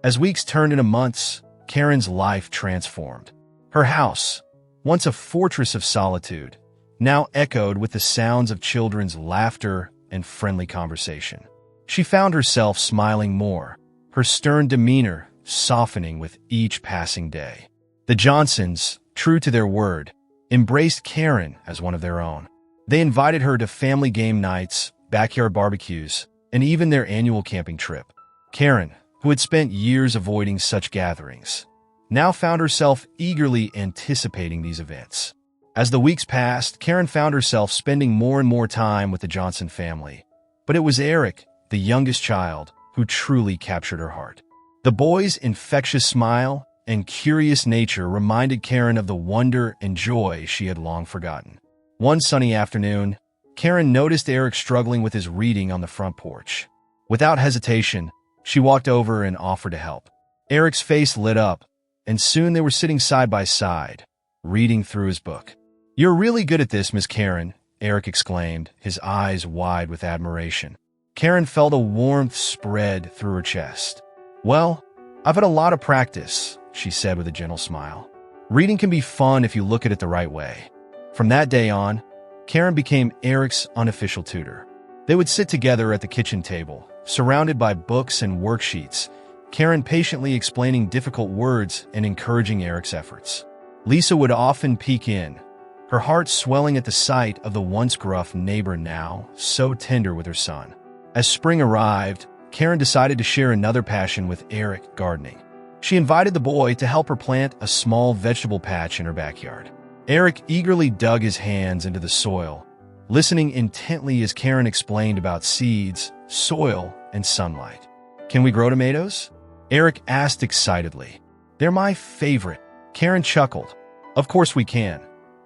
As weeks turned into months, Karen's life transformed. Her house, once a fortress of solitude, now echoed with the sounds of children's laughter and friendly conversation. She found herself smiling more, her stern demeanor softening with each passing day. The Johnsons, true to their word, embraced Karen as one of their own. They invited her to family game nights, backyard barbecues, and even their annual camping trip. Karen, who had spent years avoiding such gatherings, now found herself eagerly anticipating these events. As the weeks passed, Karen found herself spending more and more time with the Johnson family. But it was Eric, the youngest child, who truly captured her heart. The boy's infectious smile and curious nature reminded Karen of the wonder and joy she had long forgotten. One sunny afternoon, Karen noticed Eric struggling with his reading on the front porch. Without hesitation, she walked over and offered to help. Eric's face lit up, and soon they were sitting side by side, reading through his book. "You're really good at this, Miss Karen," Eric exclaimed, his eyes wide with admiration. Karen felt a warmth spread through her chest. "Well, I've had a lot of practice," she said with a gentle smile. "Reading can be fun if you look at it the right way." From that day on, Karen became Eric's unofficial tutor. They would sit together at the kitchen table, surrounded by books and worksheets, Karen patiently explaining difficult words and encouraging Eric's efforts. Lisa would often peek in, her heart swelling at the sight of the once gruff neighbor now so tender with her son. As spring arrived, Karen decided to share another passion with Eric: gardening. She invited the boy to help her plant a small vegetable patch in her backyard. Eric eagerly dug his hands into the soil, listening intently as Karen explained about seeds, soil, and sunlight. "Can we grow tomatoes?" Eric asked excitedly. "They're my favorite." Karen chuckled. "Of course we can.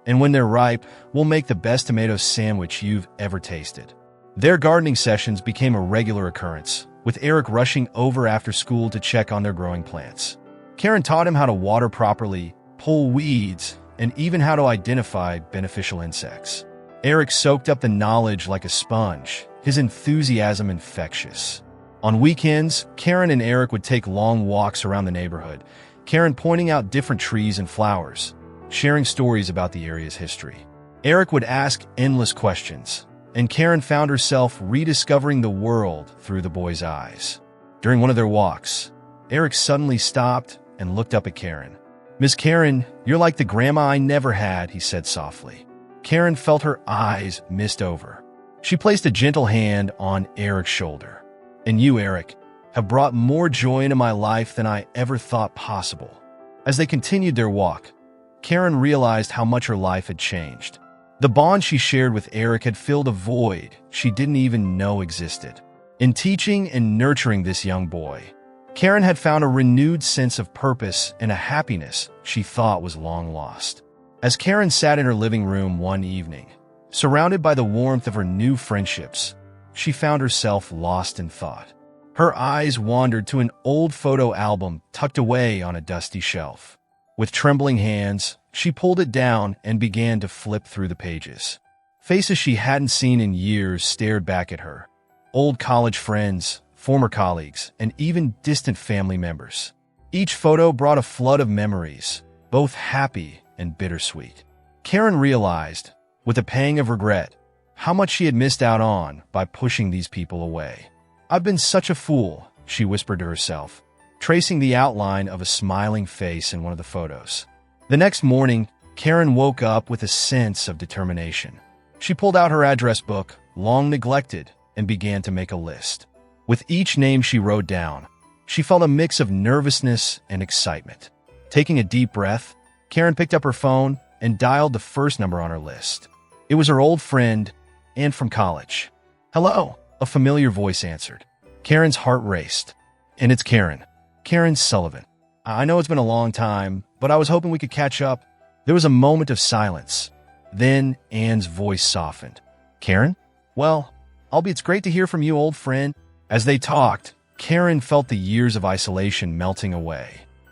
And when they're ripe, we'll make the best tomato sandwich you've ever tasted." Their gardening sessions became a regular occurrence, with Eric rushing over after school to check on their growing plants. Karen taught him how to water properly, pull weeds, and even how to identify beneficial insects. Eric soaked up the knowledge like a sponge, his enthusiasm infectious. On weekends, Karen and Eric would take long walks around the neighborhood, Karen pointing out different trees and flowers, sharing stories about the area's history. Eric would ask endless questions, and Karen found herself rediscovering the world through the boy's eyes. During one of their walks, Eric suddenly stopped and looked up at Karen. "Miss Karen, you're like the grandma I never had," he said softly. Karen felt her eyes mist over. She placed a gentle hand on Eric's shoulder. "And you, Eric, have brought more joy into my life than I ever thought possible." As they continued their walk, Karen realized how much her life had changed. The bond she shared with Eric had filled a void she didn't even know existed. In teaching and nurturing this young boy, Karen had found a renewed sense of purpose and a happiness she thought was long lost. As Karen sat in her living room one evening, surrounded by the warmth of her new friendships, she found herself lost in thought. Her eyes wandered to an old photo album tucked away on a dusty shelf. With trembling hands, she pulled it down and began to flip through the pages. Faces she hadn't seen in years stared back at her. Old college friends, former colleagues, and even distant family members. Each photo brought a flood of memories, both happy and bittersweet. Karen realized, with a pang of regret, how much she had missed out on by pushing these people away. "I've been such a fool," she whispered to herself, tracing the outline of a smiling face in one of the photos. The next morning, Karen woke up with a sense of determination. She pulled out her address book, long neglected, and began to make a list. With each name she wrote down, she felt a mix of nervousness and excitement. Taking a deep breath, Karen picked up her phone and dialed the first number on her list. It was her old friend, Anne from college. "Hello," a familiar voice answered. Karen's heart raced. "And it's Karen. Karen Sullivan. I know it's been a long time, but I was hoping we could catch up." There was a moment of silence. Then Anne's voice softened. "Karen? Well, it's great to hear from you, old friend." As they talked, Karen felt the years of isolation melting away.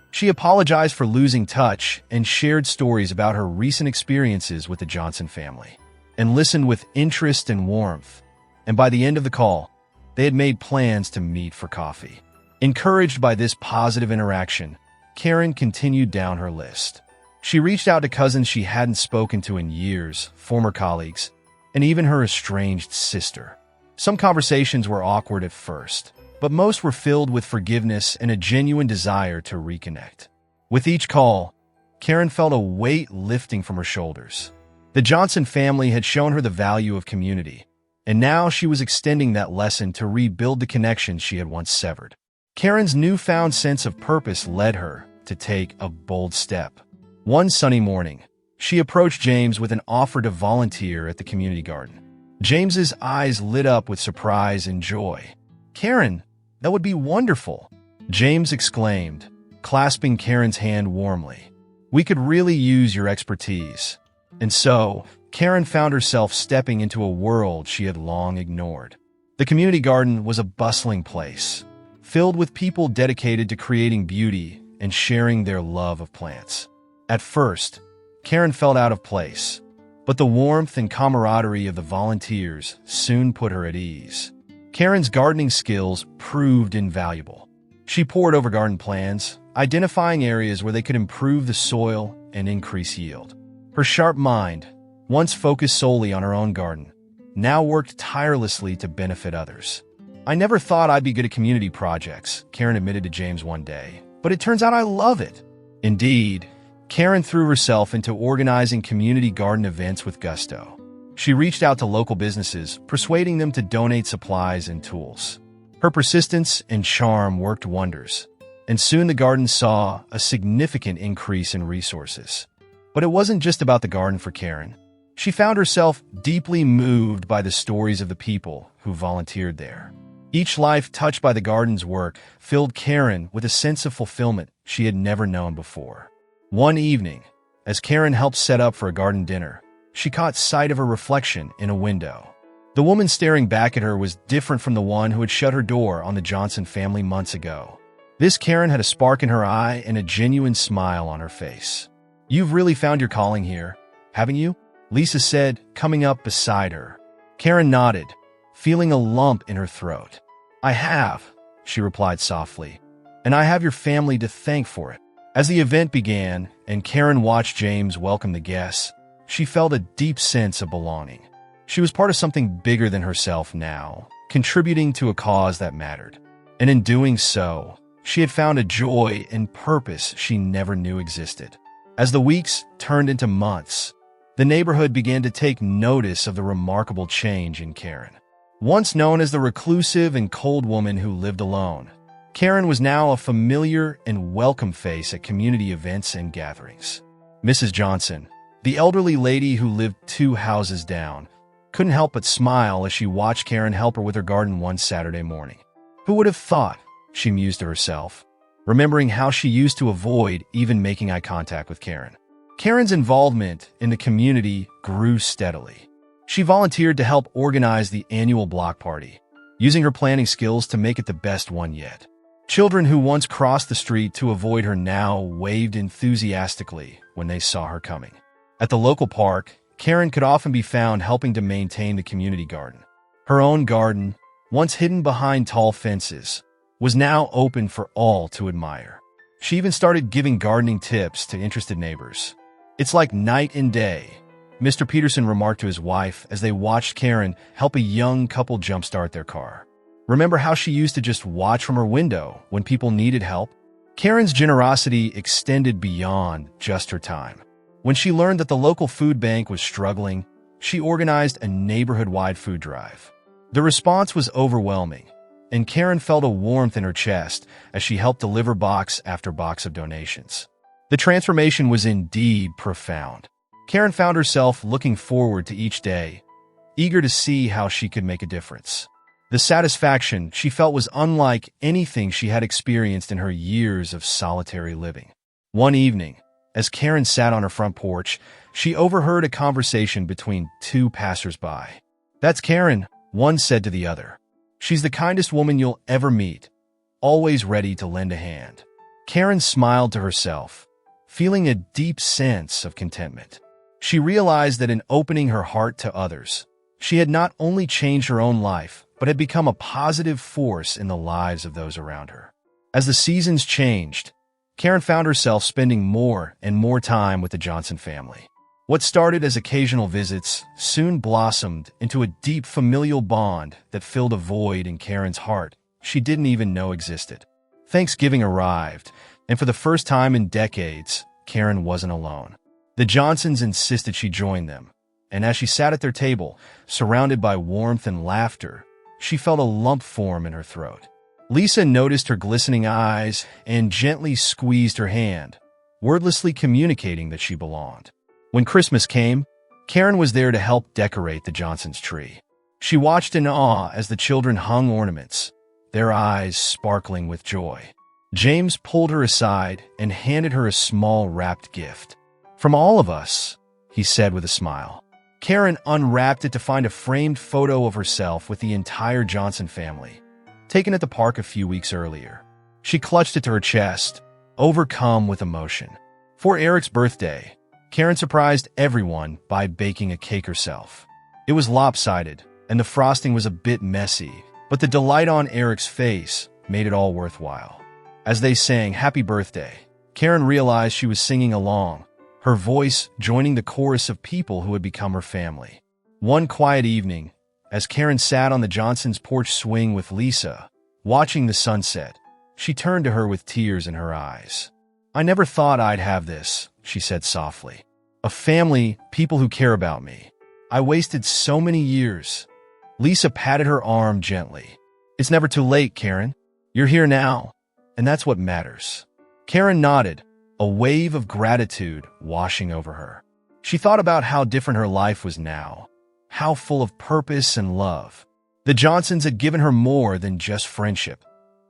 She apologized for losing touch and shared stories about her recent experiences with the Johnson family, and listened with interest and warmth. And by the end of the call, they had made plans to meet for coffee. Encouraged by this positive interaction, Karen continued down her list. She reached out to cousins she hadn't spoken to in years, former colleagues, and even her estranged sister. Some conversations were awkward at first, but most were filled with forgiveness and a genuine desire to reconnect. With each call, Karen felt a weight lifting from her shoulders. The Johnson family had shown her the value of community, and now she was extending that lesson to rebuild the connections she had once severed. Karen's newfound sense of purpose led her to take a bold step. One sunny morning, she approached James with an offer to volunteer at the community garden. James's eyes lit up with surprise and joy. "Karen, that would be wonderful," James exclaimed, clasping Karen's hand warmly. "We could really use your expertise." And so, Karen found herself stepping into a world she had long ignored. The community garden was a bustling place, filled with people dedicated to creating beauty and sharing their love of plants. At first, Karen felt out of place, but the warmth and camaraderie of the volunteers soon put her at ease. Karen's gardening skills proved invaluable. She pored over garden plans, identifying areas where they could improve the soil and increase yield. Her sharp mind, once focused solely on her own garden, now worked tirelessly to benefit others. "I never thought I'd be good at community projects," Karen admitted to James one day, "but it turns out I love it." Indeed, Karen threw herself into organizing community garden events with gusto. She reached out to local businesses, persuading them to donate supplies and tools. Her persistence and charm worked wonders, and soon the garden saw a significant increase in resources. But it wasn't just about the garden for Karen. She found herself deeply moved by the stories of the people who volunteered there. Each life touched by the garden's work filled Karen with a sense of fulfillment she had never known before. One evening, as Karen helped set up for a garden dinner, she caught sight of her reflection in a window. The woman staring back at her was different from the one who had shut her door on the Johnson family months ago. This Karen had a spark in her eye and a genuine smile on her face. "You've really found your calling here, haven't you?" Lisa said, coming up beside her. Karen nodded, feeling a lump in her throat. "I have," she replied softly, "and I have your family to thank for it." As the event began and Karen watched James welcome the guests, she felt a deep sense of belonging. She was part of something bigger than herself now, contributing to a cause that mattered. And in doing so, she had found a joy and purpose she never knew existed. As the weeks turned into months, the neighborhood began to take notice of the remarkable change in Karen. Once known as the reclusive and cold woman who lived alone, Karen was now a familiar and welcome face at community events and gatherings. Mrs. Johnson, the elderly lady who lived 2 houses down, couldn't help but smile as she watched Karen help her with her garden one Saturday morning. "Who would have thought?" she mused to herself, remembering how she used to avoid even making eye contact with Karen. Karen's involvement in the community grew steadily. She volunteered to help organize the annual block party, using her planning skills to make it the best one yet. Children who once crossed the street to avoid her now waved enthusiastically when they saw her coming. At the local park, Karen could often be found helping to maintain the community garden. Her own garden, once hidden behind tall fences, was now open for all to admire. She even started giving gardening tips to interested neighbors. "It's like night and day," Mr. Peterson remarked to his wife as they watched Karen help a young couple jumpstart their car. "Remember how she used to just watch from her window when people needed help?" Karen's generosity extended beyond just her time. When she learned that the local food bank was struggling, she organized a neighborhood-wide food drive. The response was overwhelming, and Karen felt a warmth in her chest as she helped deliver box after box of donations. The transformation was indeed profound. Karen found herself looking forward to each day, eager to see how she could make a difference. The satisfaction she felt was unlike anything she had experienced in her years of solitary living. One evening, as Karen sat on her front porch, she overheard a conversation between 2 passersby. "That's Karen," one said to the other. "She's the kindest woman you'll ever meet, always ready to lend a hand." Karen smiled to herself, feeling a deep sense of contentment. She realized that in opening her heart to others, she had not only changed her own life, but had become a positive force in the lives of those around her. As the seasons changed, Karen found herself spending more and more time with the Johnson family. What started as occasional visits soon blossomed into a deep familial bond that filled a void in Karen's heart she didn't even know existed. Thanksgiving arrived, and for the first time in decades, Karen wasn't alone. The Johnsons insisted she join them, and as she sat at their table, surrounded by warmth and laughter, she felt a lump form in her throat. Lisa noticed her glistening eyes and gently squeezed her hand, wordlessly communicating that she belonged. When Christmas came, Karen was there to help decorate the Johnsons' tree. She watched in awe as the children hung ornaments, their eyes sparkling with joy. James pulled her aside and handed her a small wrapped gift. "From all of us," he said with a smile. Karen unwrapped it to find a framed photo of herself with the entire Johnson family, taken at the park a few weeks earlier. She clutched it to her chest, overcome with emotion. For Eric's birthday, Karen surprised everyone by baking a cake herself. It was lopsided, and the frosting was a bit messy, but the delight on Eric's face made it all worthwhile. As they sang Happy Birthday, Karen realized she was singing along, her voice joining the chorus of people who had become her family. One quiet evening, as Karen sat on the Johnsons' porch swing with Lisa, watching the sunset, she turned to her with tears in her eyes. "I never thought I'd have this," she said softly. "A family, people who care about me. I wasted so many years." Lisa patted her arm gently. "It's never too late, Karen. You're here now, and that's what matters." Karen nodded, a wave of gratitude washing over her. She thought about how different her life was now, how full of purpose and love. The Johnsons had given her more than just friendship.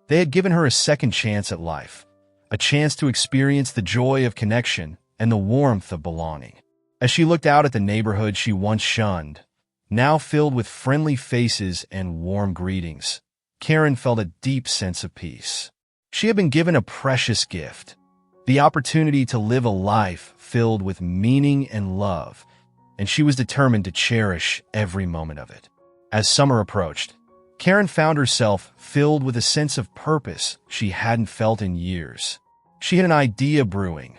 They had given her a second chance at life, a chance to experience the joy of connection and the warmth of belonging. As she looked out at the neighborhood she once shunned, now filled with friendly faces and warm greetings, Karen felt a deep sense of peace. She had been given a precious gift, the opportunity to live a life filled with meaning and love, and she was determined to cherish every moment of it. As summer approached, Karen found herself filled with a sense of purpose she hadn't felt in years. She had an idea brewing,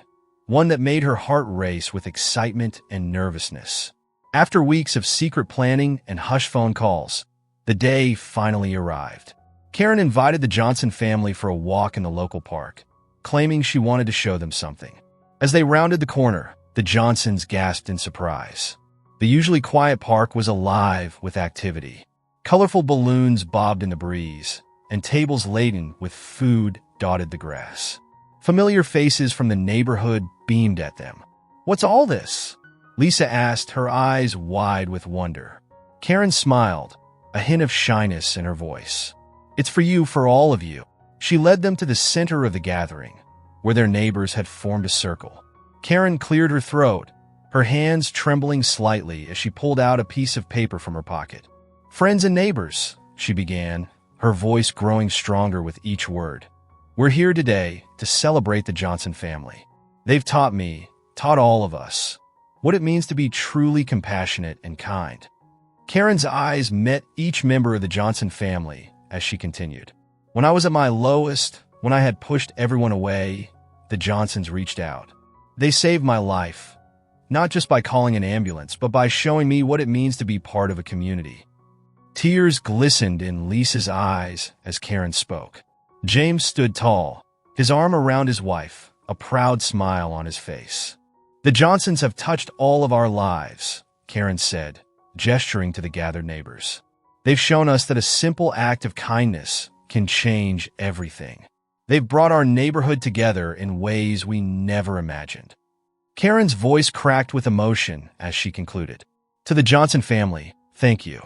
one that made her heart race with excitement and nervousness. After weeks of secret planning and hush phone calls, the day finally arrived. Karen invited the Johnson family for a walk in the local park, claiming she wanted to show them something. As they rounded the corner, the Johnsons gasped in surprise. The usually quiet park was alive with activity. Colorful balloons bobbed in the breeze, and tables laden with food dotted the grass. Familiar faces from the neighborhood beamed at them. "What's all this?" Lisa asked, her eyes wide with wonder. Karen smiled, a hint of shyness in her voice. "It's for you, for all of you." She led them to the center of the gathering, where their neighbors had formed a circle. Karen cleared her throat, her hands trembling slightly as she pulled out a piece of paper from her pocket. "Friends and neighbors," she began, her voice growing stronger with each word. "We're here today to celebrate the Johnson family. They've taught me, taught all of us, what it means to be truly compassionate and kind." Karen's eyes met each member of the Johnson family as she continued. "When I was at my lowest, when I had pushed everyone away, the Johnsons reached out. They saved my life, not just by calling an ambulance, but by showing me what it means to be part of a community." Tears glistened in Lisa's eyes as Karen spoke. James stood tall, his arm around his wife, a proud smile on his face. "The Johnsons have touched all of our lives," Karen said, gesturing to the gathered neighbors. "They've shown us that a simple act of kindness can change everything. They've brought our neighborhood together in ways we never imagined." Karen's voice cracked with emotion as she concluded. "To the Johnson family, thank you.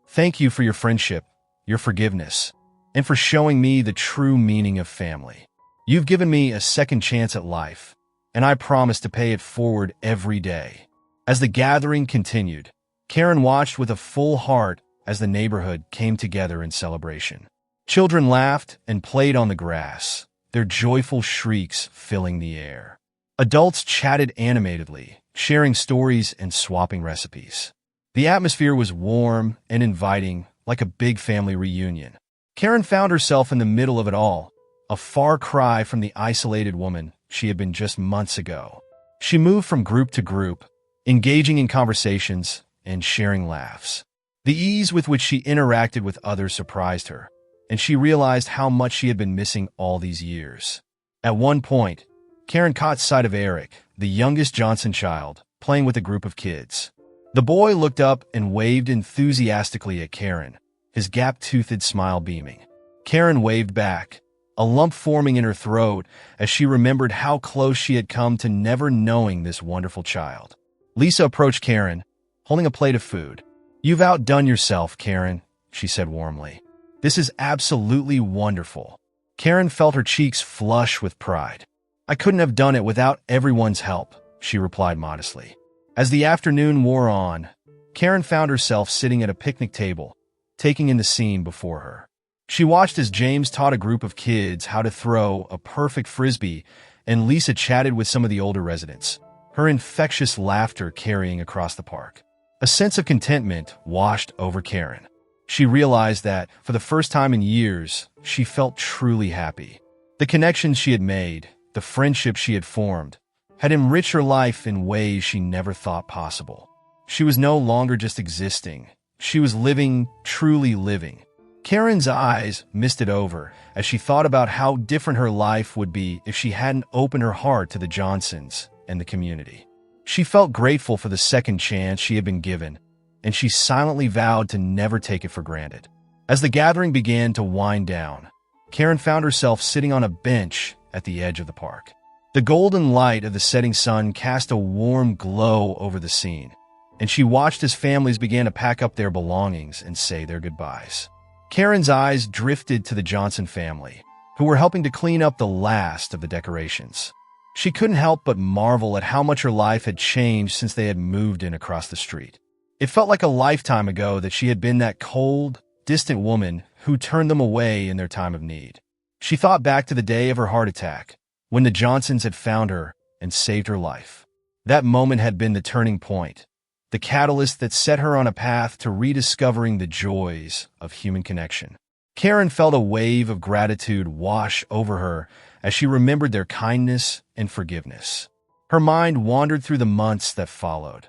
Thank you for your friendship, your forgiveness, and for showing me the true meaning of family. You've given me a second chance at life, and I promise to pay it forward every day." As the gathering continued, Karen watched with a full heart as the neighborhood came together in celebration. Children laughed and played on the grass, their joyful shrieks filling the air. Adults chatted animatedly, sharing stories and swapping recipes. The atmosphere was warm and inviting, like a big family reunion. Karen found herself in the middle of it all, a far cry from the isolated woman she had been just months ago. She moved from group to group, engaging in conversations and sharing laughs. The ease with which she interacted with others surprised her, and she realized how much she had been missing all these years. At one point, Karen caught sight of Eric, the youngest Johnson child, playing with a group of kids. The boy looked up and waved enthusiastically at Karen, his gap-toothed smile beaming. Karen waved back, a lump forming in her throat as she remembered how close she had come to never knowing this wonderful child. Lisa approached Karen, holding a plate of food. "You've outdone yourself, Karen," she said warmly. This is absolutely wonderful. Karen felt her cheeks flush with pride. I couldn't have done it without everyone's help, she replied modestly. As the afternoon wore on, Karen found herself sitting at a picnic table, taking in the scene before her. She watched as James taught a group of kids how to throw a perfect frisbee, and Lisa chatted with some of the older residents, her infectious laughter carrying across the park. A sense of contentment washed over Karen. She realized that, for the first time in years, she felt truly happy. The connections she had made, the friendships she had formed, had enriched her life in ways she never thought possible. She was no longer just existing. She was living, truly living. Karen's eyes misted over as she thought about how different her life would be if she hadn't opened her heart to the Johnsons and the community. She felt grateful for the second chance she had been given, and she silently vowed to never take it for granted. As the gathering began to wind down, Karen found herself sitting on a bench at the edge of the park. The golden light of the setting sun cast a warm glow over the scene, and she watched as families began to pack up their belongings and say their goodbyes. Karen's eyes drifted to the Johnson family, who were helping to clean up the last of the decorations. She couldn't help but marvel at how much her life had changed since they had moved in across the street. It felt like a lifetime ago that she had been that cold, distant woman who turned them away in their time of need. She thought back to the day of her heart attack, when the Johnsons had found her and saved her life. That moment had been the turning point, the catalyst that set her on a path to rediscovering the joys of human connection. Karen felt a wave of gratitude wash over her as she remembered their kindness and forgiveness. Her mind wandered through the months that followed.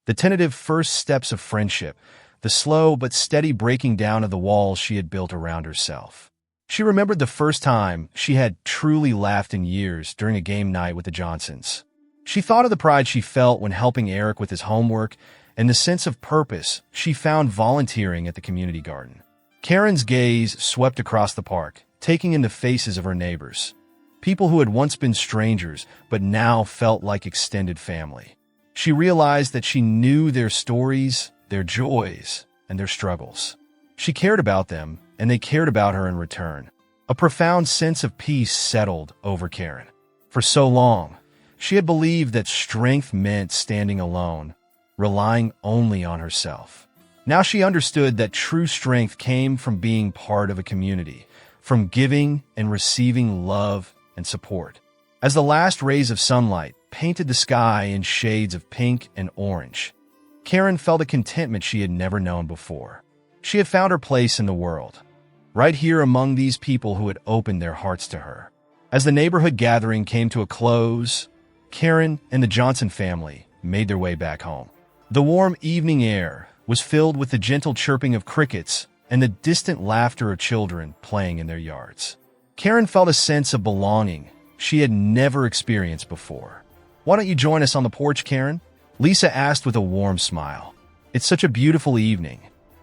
The tentative first steps of friendship, the slow but steady breaking down of the walls she had built around herself. She remembered the first time she had truly laughed in years during a game night with the Johnsons. She thought of the pride she felt when helping Eric with his homework and the sense of purpose she found volunteering at the community garden. Karen's gaze swept across the park, taking in the faces of her neighbors, people who had once been strangers but now felt like extended family. She realized that she knew their stories, their joys, and their struggles. She cared about them, and they cared about her in return. A profound sense of peace settled over Karen. For so long, she had believed that strength meant standing alone, relying only on herself. Now she understood that true strength came from being part of a community, from giving and receiving love and support. As the last rays of sunlight painted the sky in shades of pink and orange, Karen felt a contentment she had never known before. She had found her place in the world, right here among these people who had opened their hearts to her. As the neighborhood gathering came to a close, Karen and the Johnson family made their way back home. The warm evening air was filled with the gentle chirping of crickets and the distant laughter of children playing in their yards. Karen felt a sense of belonging she had never experienced before. "Why don't you join us on the porch, Karen?" Lisa asked with a warm smile. "It's such a beautiful evening."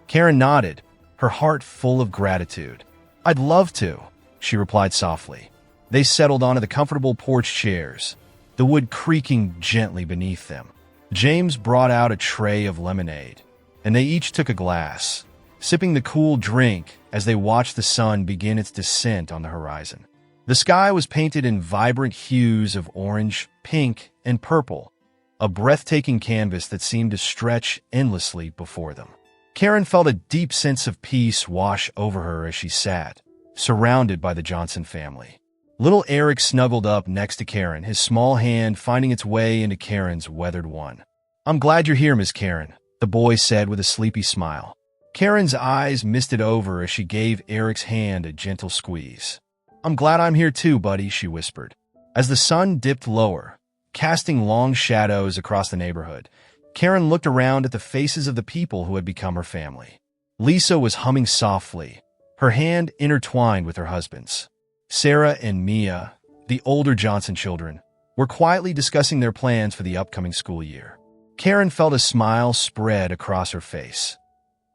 Karen nodded, her heart full of gratitude. "I'd love to," she replied softly. They settled onto the comfortable porch chairs, the wood creaking gently beneath them. James brought out a tray of lemonade, and they each took a glass, sipping the cool drink as they watched the sun begin its descent on the horizon. The sky was painted in vibrant hues of orange, pink, and purple, a breathtaking canvas that seemed to stretch endlessly before them. Karen felt a deep sense of peace wash over her as she sat, surrounded by the Johnson family. Little Eric snuggled up next to Karen, his small hand finding its way into Karen's weathered one. "I'm glad you're here, Miss Karen," the boy said with a sleepy smile. Karen's eyes misted over as she gave Eric's hand a gentle squeeze. "I'm glad I'm here too, buddy," she whispered. As the sun dipped lower, casting long shadows across the neighborhood, Karen looked around at the faces of the people who had become her family. Lisa was humming softly, her hand intertwined with her husband's. Sarah and Mia, the older Johnson children, were quietly discussing their plans for the upcoming school year. Karen felt a smile spread across her face,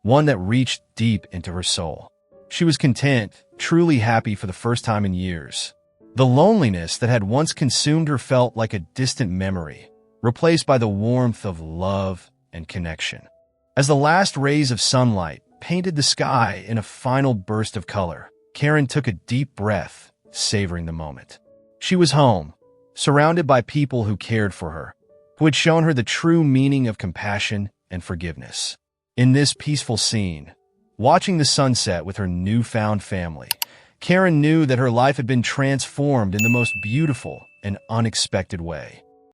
one that reached deep into her soul. She was content, truly happy for the first time in years. The loneliness that had once consumed her felt like a distant memory, replaced by the warmth of love and connection. As the last rays of sunlight painted the sky in a final burst of color. Karen took a deep breath, savoring the moment. She was home, surrounded by people who cared for her, who had shown her the true meaning of compassion and forgiveness. In this peaceful scene, watching the sunset with her newfound family, Karen knew that her life had been transformed in the most beautiful and unexpected way.